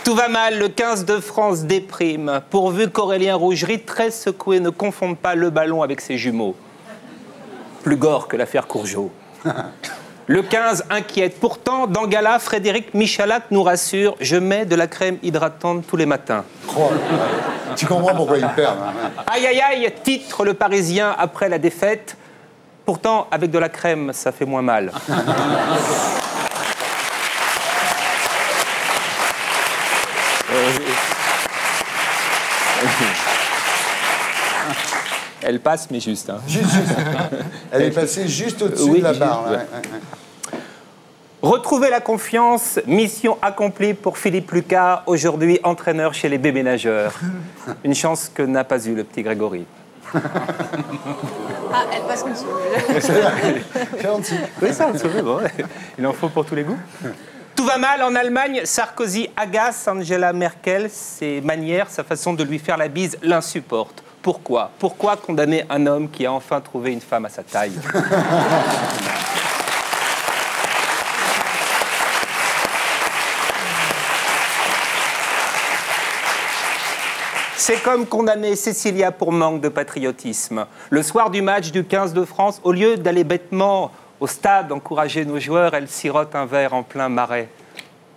Tout va mal, le 15 de France déprime. Pourvu qu'Aurélien Rougerie, très secoué, ne confonde pas le ballon avec ses jumeaux. Plus gore que l'affaire Courgeot. Le 15 inquiète. Pourtant, dans Gala, Frédéric Michalak nous rassure. Je mets de la crème hydratante tous les matins.
Oh, tu comprends pourquoi ils perdent.
Aïe, aïe, aïe, titre Le Parisien après la défaite. Pourtant, avec de la crème, ça fait moins mal. Elle passe, mais juste. Hein.
Juste. Elle est passée juste au-dessus de la barre. Ouais.
Retrouver la confiance, mission accomplie pour Philippe Lucas, aujourd'hui entraîneur chez les bébés nageurs. Une chance que n'a pas eu le petit Grégory.
Ah, elle passe en dessous.
Oui, ça, c'est vrai. Bon, il en faut pour tous les goûts. Tout va mal en Allemagne. Sarkozy agace Angela Merkel. Ses manières, sa façon de lui faire la bise l'insupporte. Pourquoi ? Pourquoi condamner un homme qui a enfin trouvé une femme à sa taille ? C'est comme condamner Cécilia pour manque de patriotisme. Le soir du match du 15 de France, au lieu d'aller bêtement au stade encourager nos joueurs, elle sirote un verre en plein marais.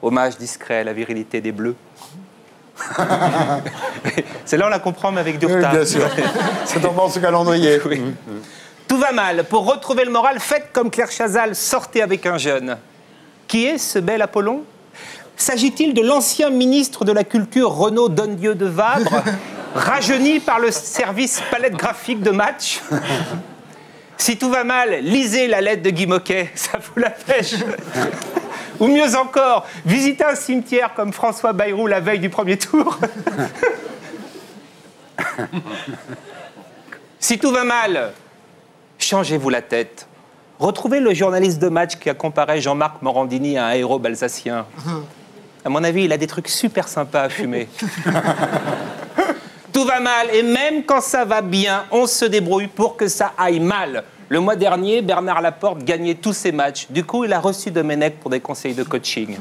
Hommage discret à la virilité des Bleus. C'est là on la comprend, mais avec du retard.
Oui, bien sûr. C'est dans ce calendrier.
Oui. Tout va mal. Pour retrouver le moral, faites comme Claire Chazal, sortez avec un jeune. Qui est ce bel Apollon ? S'agit-il de l'ancien ministre de la Culture Renaud Donnedieu de Vabre, rajeuni par le service palette graphique de Match ? Si tout va mal, lisez la lettre de Guy Moquet, ça vous la pêche. Ou mieux encore, visitez un cimetière comme François Bayrou la veille du premier tour. Si tout va mal, changez-vous la tête. Retrouvez le journaliste de Match qui a comparé Jean-Marc Morandini à un héros alsacien. À mon avis, il a des trucs super sympas à fumer. Tout va mal, et même quand ça va bien, on se débrouille pour que ça aille mal. Le mois dernier, Bernard Laporte gagnait tous ses matchs. Du coup, il a reçu Domenech pour des conseils de coaching.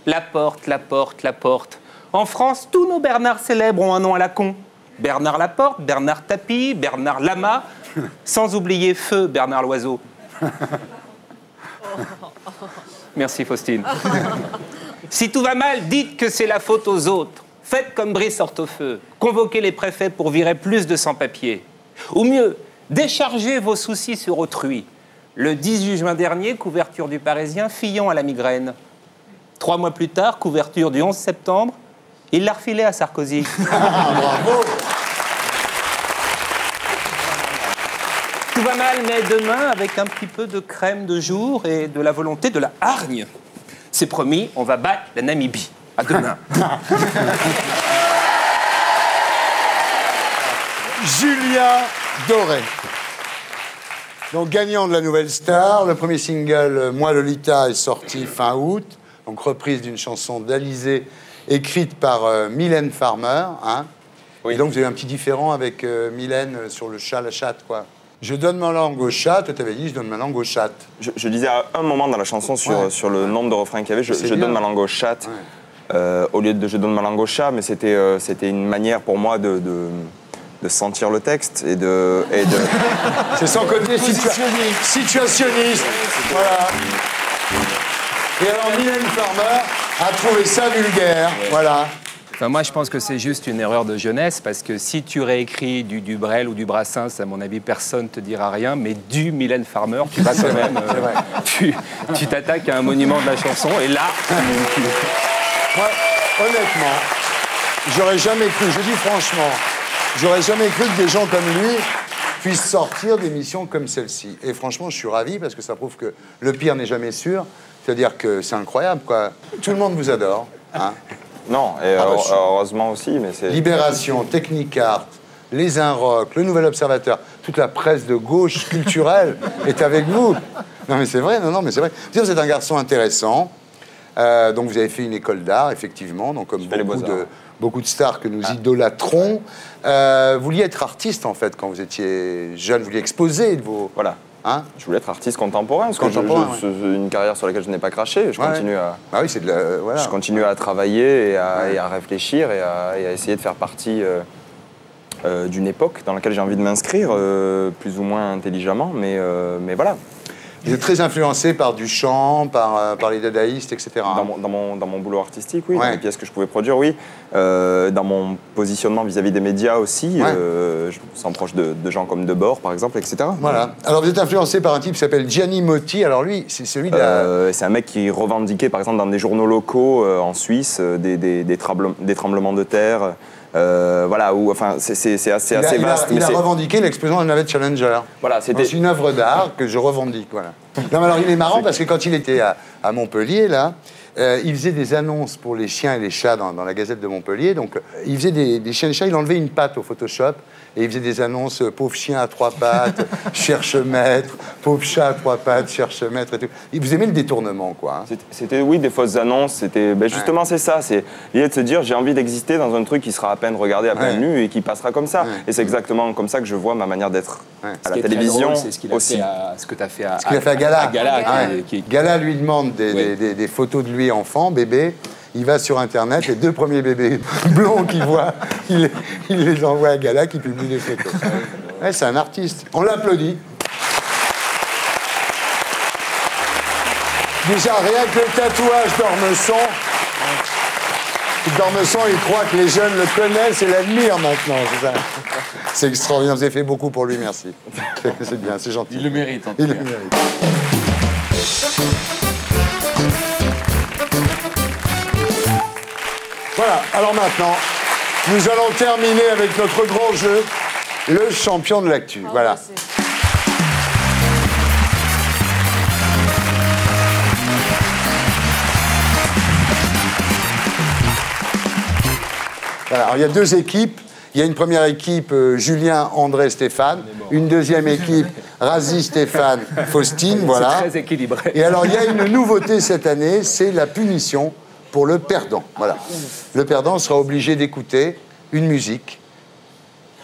Laporte. En France, tous nos Bernard célèbres ont un nom à la con. Bernard Laporte, Bernard Tapie, Bernard Lama, sans oublier Feu Bernard Loiseau. Merci Faustine. Si tout va mal, dites que c'est la faute aux autres. Faites comme Brice Hortefeux. Convoquez les préfets pour virer plus de sans-papiers. Ou mieux, déchargez vos soucis sur autrui. Le 18 juin dernier, couverture du Parisien, Fillon à la migraine. 3 mois plus tard, couverture du 11 septembre, il l'a refilé à Sarkozy.
Bravo.
Tout va mal, mais demain, avec un petit peu de crème de jour et de la volonté de la hargne. C'est promis, on va battre la Namibie. À demain.
Julien Doré. Donc, gagnant de la Nouvelle Star, le premier single, Moi Lolita, est sorti fin août. Donc, reprise d'une chanson d'Alizée, écrite par Mylène Farmer. Hein. Oui. Et donc, vous avez un petit différent avec Mylène sur le chat, la chatte, quoi. Je donne ma langue au chat, toi t'avais dit je donne ma langue au chat.
Je disais à un moment dans la chanson sur le nombre de refrains qu'il y avait, je donne ma langue au chat, au lieu de je donne ma langue au chat, mais c'était une manière pour moi de sentir le texte et de...
C'est son côté situationniste. Voilà. Et alors Mylène Farmer a trouvé ça vulgaire, voilà.
Enfin, moi, je pense que c'est juste une erreur de jeunesse, parce que si tu réécris du Brel ou du Brassens, à mon avis, personne ne te dira rien, mais du Mylène Farmer, tu vas quand même... tu t'attaques à un monument de la chanson, et là...
Ouais, honnêtement, j'aurais jamais cru, je dis franchement, j'aurais jamais cru que des gens comme lui puissent sortir d'émissions comme celle-ci. Et franchement, je suis ravi, parce que ça prouve que le pire n'est jamais sûr, c'est-à-dire que c'est incroyable, quoi. Tout le monde vous adore, hein.
Non, et heureusement aussi, mais c'est...
Libération, Technicart, Les Inrocks, Le Nouvel Observateur, toute la presse de gauche culturelle est avec vous. Non, mais c'est vrai, non, mais c'est vrai. Vous êtes un garçon intéressant, donc vous avez fait une école d'art, effectivement, donc comme beaucoup de stars que nous idolâtrons. Vous vouliez être artiste, en fait, quand vous étiez jeune, vous vouliez exposer de vos...
Voilà. Hein, je voulais être artiste contemporain, parce que c'est une carrière sur laquelle je n'ai pas craché. Je continue à, je continue à travailler et à réfléchir et à essayer de faire partie d'une époque dans laquelle j'ai envie de m'inscrire, plus ou moins intelligemment, mais voilà.
Vous êtes très influencé par Duchamp, par les dadaïstes, etc.
Dans mon boulot artistique, oui. Dans les pièces que je pouvais produire, oui. Dans mon positionnement vis-à-vis des médias aussi. Je me sens proche de gens comme Debord, par exemple, etc.
Voilà. Alors, vous êtes influencé par un type qui s'appelle Gianni Motti. Alors, lui, c'est celui de
c'est un mec qui revendiquait, par exemple, dans des journaux locaux en Suisse, des tremblements de terre. Voilà, c'est assez vaste.
Il a revendiqué l'explosion de la navette Challenger.
Voilà,
c'est une œuvre d'art que je revendique. Voilà. Non, mais alors il est marrant parce que quand il était à Montpellier, là, il faisait des annonces pour les chiens et les chats dans la Gazette de Montpellier. Donc, il faisait des chiens et des chats, il enlevait une patte au Photoshop et il faisait des annonces pauvre chien à 3 pattes, cherche maître, pauvre chat à 3 pattes, cherche maître et tout. Vous aimez le détournement, quoi. Hein.
C'était, oui, des fausses annonces. C'était, justement, c'est ça. C'est l'idée de se dire, j'ai envie d'exister dans un truc qui sera à peine regardé, à peine lu et qui passera comme ça. Et c'est exactement comme ça que je vois ma manière d'être à la télévision.
C'est ce qu'il a fait ce que tu as fait à
Gala.
Gala
lui demande des photos de lui enfant, bébé. Il va sur Internet, les 2 premiers bébés blonds qu'il voit, il les envoie à Gala qui publie les photos. Ouais, c'est un artiste. On l'applaudit. Déjà, rien que le tatouage d'Ormesson. D'Ormesson, il croit que les jeunes le connaissent et l'admirent maintenant. C'est ça. C'est extraordinaire. Vous avez fait beaucoup pour lui, merci. C'est bien, c'est gentil.
Il le mérite, en tout cas.
Il le mérite. Voilà, alors maintenant, nous allons terminer avec notre grand jeu, le champion de l'actu. Voilà. Voilà, alors il y a 2 équipes. Il y a une première équipe, Julien, André, Stéphane. Une deuxième équipe, Razi, Stéphane, Faustine. Voilà.
C'est très équilibré.
Et alors, il y a une nouveauté cette année, c'est la punition pour le perdant. Voilà. Le perdant sera obligé d'écouter une musique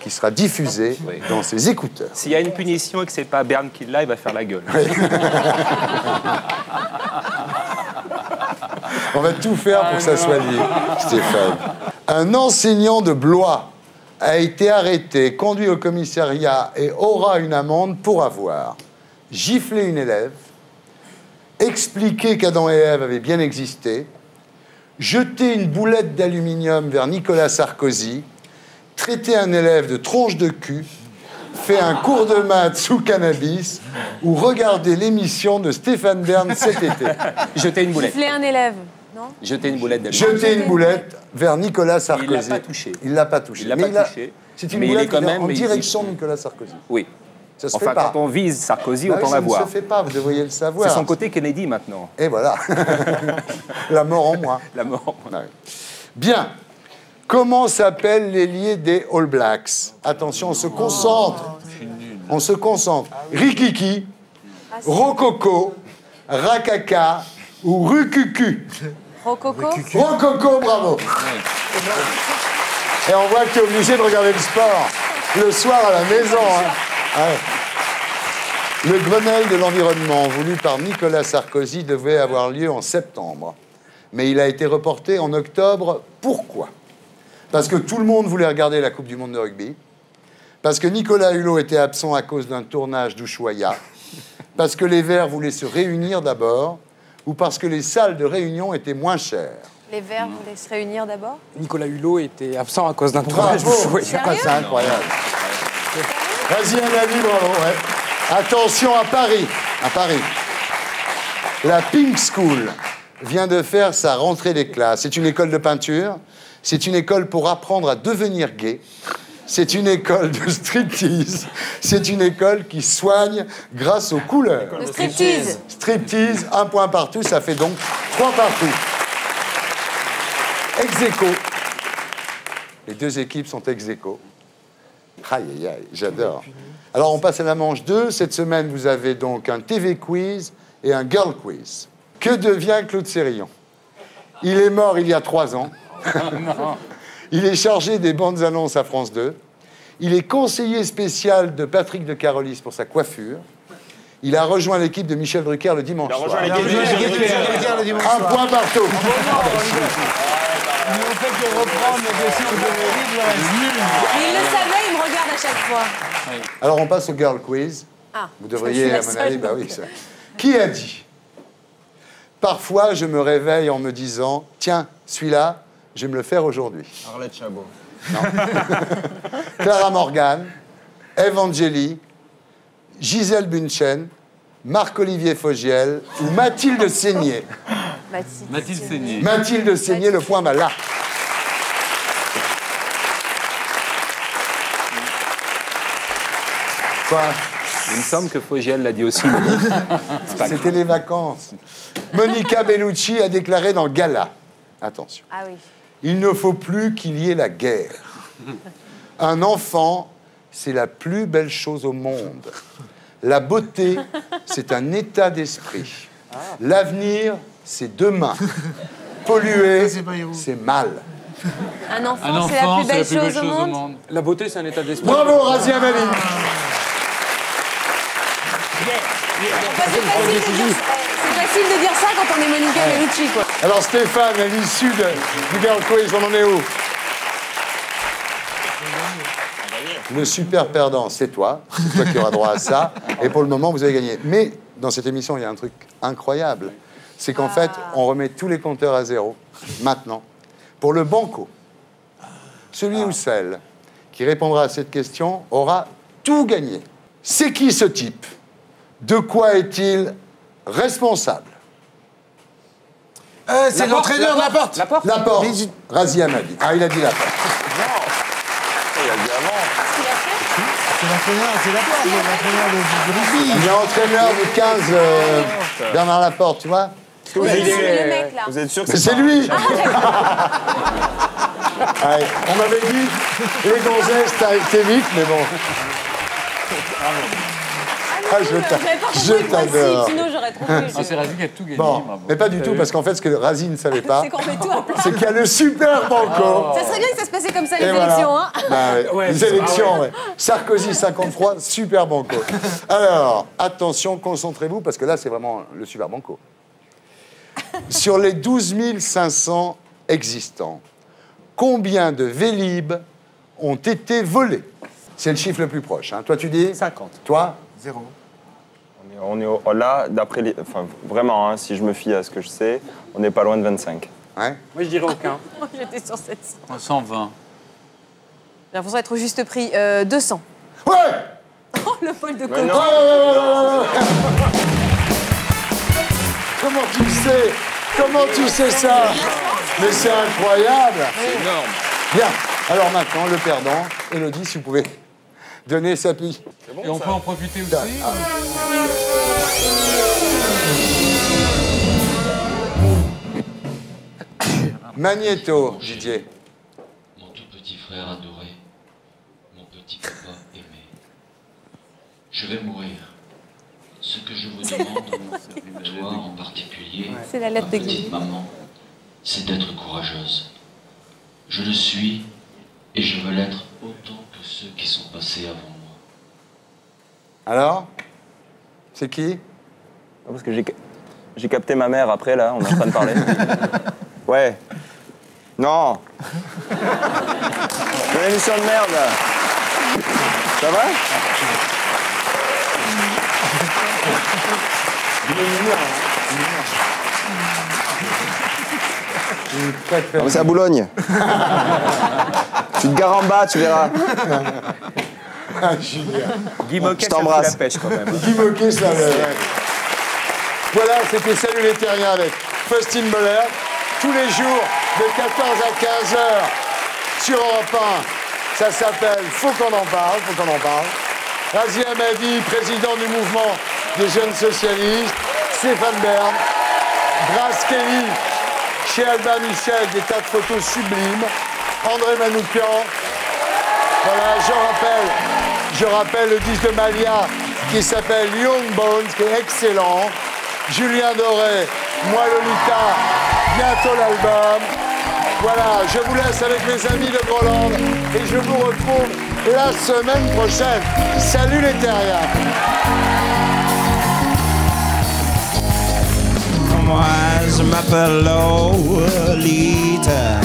qui sera diffusée dans ses écouteurs.
S'il y a une punition et que c'est pas Berne qui l'a, il va faire la gueule.
Oui. On va tout faire pour que ça soit lié, Stéphane. Un enseignant de Blois a été arrêté, conduit au commissariat et aura une amende pour avoir giflé une élève, expliqué qu'Adam et Ève avaient bien existé, jeté une boulette d'aluminium vers Nicolas Sarkozy, traité un élève de tronche de cul, fait un cours de maths sous cannabis ou regardé l'émission de Stéphane Bern cet été.
Jeter une boulette.
Gifler un élève, non?
Jeter une boulette d'aluminium.
Jeter une boulette vers Nicolas Sarkozy.
Il l'a pas touché.
Il l'a pas touché.
Il l'a pas touché.
C'est une boulette en direction de Nicolas Sarkozy.
Oui.
Ça se fait pas.
Quand on vise Sarkozy, autant la voir.
Ça ne se fait pas, vous devriez le savoir.
C'est son côté Kennedy maintenant.
Et voilà. La mort en moi.
La mort en moi.
Ouais. Bien. Comment s'appellent l'ailier des All Blacks? Attention, on se concentre. On se concentre. Rikiki, Rococo, Rakaka ou Rucucu?
Rococo.
Rococo, bravo. Et on voit que tu es obligé de regarder le sport le soir à la maison. Hein. Ouais. Le Grenelle de l'environnement, voulu par Nicolas Sarkozy, devait avoir lieu en septembre. Mais il a été reporté en octobre. Pourquoi? Parce que tout le monde voulait regarder la Coupe du Monde de rugby. Parce que Nicolas Hulot était absent à cause d'un tournage d'Ushuaïa. Parce que les Verts voulaient se réunir d'abord. Ou parce que les salles de réunion étaient moins chères.
Les Verts voulaient se réunir d'abord?
Nicolas Hulot était absent à cause d'un tournage d'Ushuaïa.
C'est incroyable. Vas-y, un avis, bravo. Ouais. Attention à Paris. À Paris. La Pink School vient de faire sa rentrée des classes. C'est une école de peinture. C'est une école pour apprendre à devenir gay. C'est une école de striptease. C'est une école qui soigne grâce aux couleurs.
Le striptease.
Striptease, 1 point partout, ça fait donc 3 partout. ex aequo. Les deux équipes sont ex aequo. Aïe, aïe, aïe, j'adore. Alors, on passe à la manche 2. Cette semaine, vous avez donc un TV quiz et un girl quiz. Que devient Claude Sérillon? Il est mort il y a 3 ans. Il est chargé des bandes annonces à France 2. Il est conseiller spécial de Patrick de Carolis pour sa coiffure. Il a rejoint l'équipe de Michel Drucker le dimanche soir.
Un
point partout.
Ils n'ont fait que reprendre les dossiers
Il le savait, il me regarde à chaque fois.
Alors, on passe au girl quiz.
Ah,
vous devriez, à mon avis, bah oui. Ça. Qui a dit? Parfois, je me réveille en me disant, tiens, celui-là, je vais me le faire aujourd'hui.
Arlette Chabot.
Non. Clara Morgan, Ève Angeli, Gisèle Bunchen, Marc-Olivier Fogiel ou Mathilde Seigné.
Mathilde Seigné.
Mathilde Seigné, le point va là. Quoi?
Il me semble que Fogiel l'a dit aussi.
C'était les vacances. Monica Bellucci a déclaré dans Gala, attention,
ah oui.
il ne faut plus qu'il y ait la guerre. Un enfant, c'est la plus belle chose au monde. La beauté, c'est un état d'esprit. L'avenir, c'est demain. Polluer, c'est mal.
Un enfant, c'est la plus belle chose au monde.
La beauté, c'est un état d'esprit.
Bravo, Razia Mali.
C'est facile de dire ça quand on est Monica Bellucci, quoi.
Alors Stéphane, à l'issue du Girl Quiz, on en est où? Le super perdant, c'est toi. C'est toi qui auras droit à ça. Et pour le moment, vous avez gagné. Mais dans cette émission, il y a un truc incroyable. C'est qu'en fait, on remet tous les compteurs à 0, maintenant, pour le banco. Celui ou celle qui répondra à cette question aura tout gagné. C'est qui ce type? De quoi est-il responsable?
C'est l'entraîneur de la porte.
La porte. Razia m'a dit. Ah, il a dit la porte.
Il a dit avant.
C'est l'entraîneur de rugby.
Il est entraîneur du 15 Bernard Laporte, tu vois?
Oui, c'est le mec, là.
Vous êtes sûr que
c'est lui? Allez, on m'avait dit, les gonzesses, t'as été vite, mais bon. Je t'adore.
Sinon, j'aurais trouvé.
C'est Razi qui a tout gagné.
Bon, mais pas du tout, parce qu'en fait, ce que Razi ne savait pas,
C'est qu'on met tout à plat.
c'est qu'il y a le super banco.
Ça serait bien que ça se passait comme ça, les
Et voilà.
élections, hein.
Bah, ouais. Les élections, ouais. Sarkozy 53, super banco. Alors, attention, concentrez-vous, parce que là, c'est vraiment le super banco. Sur les 12 500 existants, combien de Vélib ont été volés? C'est le chiffre le plus proche. Hein. Toi, tu dis
50.
Toi
0.
on est là, d'après les... Enfin, vraiment, hein, si je me fie à ce que je sais, on n'est pas loin de 25.
Ouais.
Moi, je dirais aucun.
Moi, j'étais sur 700.
120.
J'ai l'impression d'être au juste prix. 200.
Ouais.
Oh, le bol de coco.
Comment tu sais? Comment tu sais ça? Mais c'est incroyable.
C'est énorme.
Bien. Alors maintenant, le perdant, Élodie, si vous pouvez donner sa pie.
Et on peut en profiter aussi.
Magnéto, Didier.
Mon tout petit frère adoré, mon petit papa aimé. Je vais mourir. Ce que je vous demande, toi en particulier,
C'est la lettre
ma
de
petite maman, c'est d'être courageuse. Je le suis et je veux l'être autant que ceux qui sont passés avant moi.
Alors? C'est qui?
Parce que j'ai capté ma mère après, là, on est en train de parler. Ouais. Non. Une émission de merde. Ça va? Non, mais c'est à Boulogne. Tu te gares en bas, tu verras.
Ah, Julien.
Guy Moquet,
Je t'embrasse.
ça fout la pêche quand même.
Guy Moquet, ça va. Voilà, c'était Salut les Terriens avec Faustine Bollert. Tous les jours, de 14 à 15 heures, sur Europe 1. Ça s'appelle Faut qu'on en parle, faut qu'on en parle. Razia Madi, président du mouvement des jeunes socialistes. Stéphane Bern. Grace Kelly, Chez Albin Michel, des tas de photos sublimes. André Manoukian. Voilà, je rappelle le disque de Malia qui s'appelle Young Bones, qui est excellent. Julien Doré, moi Lolita, bientôt l'album. Voilà, je vous laisse avec mes amis de Groland et je vous retrouve la semaine prochaine. Salut les terriens.
Moi, je m'appelle Lolita.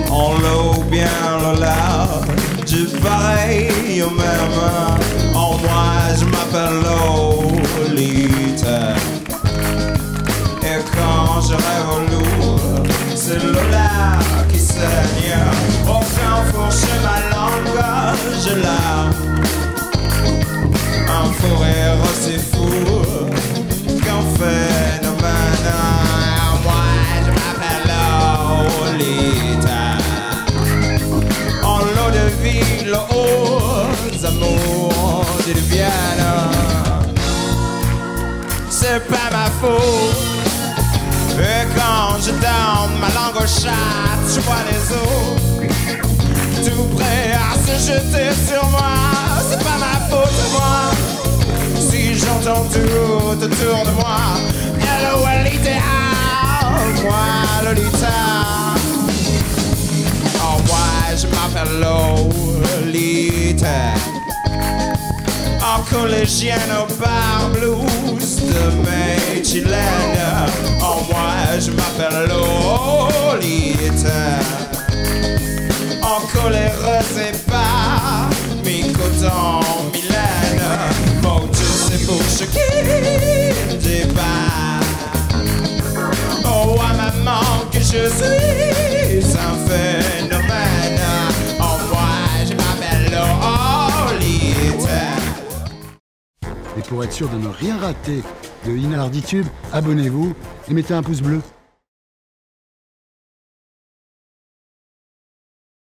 En l'eau bien le large, du pareil au même. En moi, je m'appelle Lolita. Et quand je rêve au lourd, c'est Lola qui saigne. Aucun fourche ma langue, je l'ai. Un fou rire aussi fou qu'un phénomène. Moi, je m'appelle Lolita. En l'eau de ville, aux amours diluviennes. C'est pas ma faute. Et quand je donne ma langue au chat, je vois les eaux tout prêts à se jeter sur moi. C'est pas ma faute, moi. Si j'entends tout autour de moi, Lolita, moi Lolita. Oh, moi je m'appelle Lolita. En collégienne au bar blues de mes chilènes. Oh, moi je m'appelle Lolita. En coléreuse et pas mi-coton Mylène. Mon Dieu, c'est bouche qui me débat. Oh, à maman que je suis un phénomène. Oh, moi je m'appelle Lolita.
Et pour être sûr de ne rien rater de Inarditube, abonnez-vous et mettez un pouce bleu.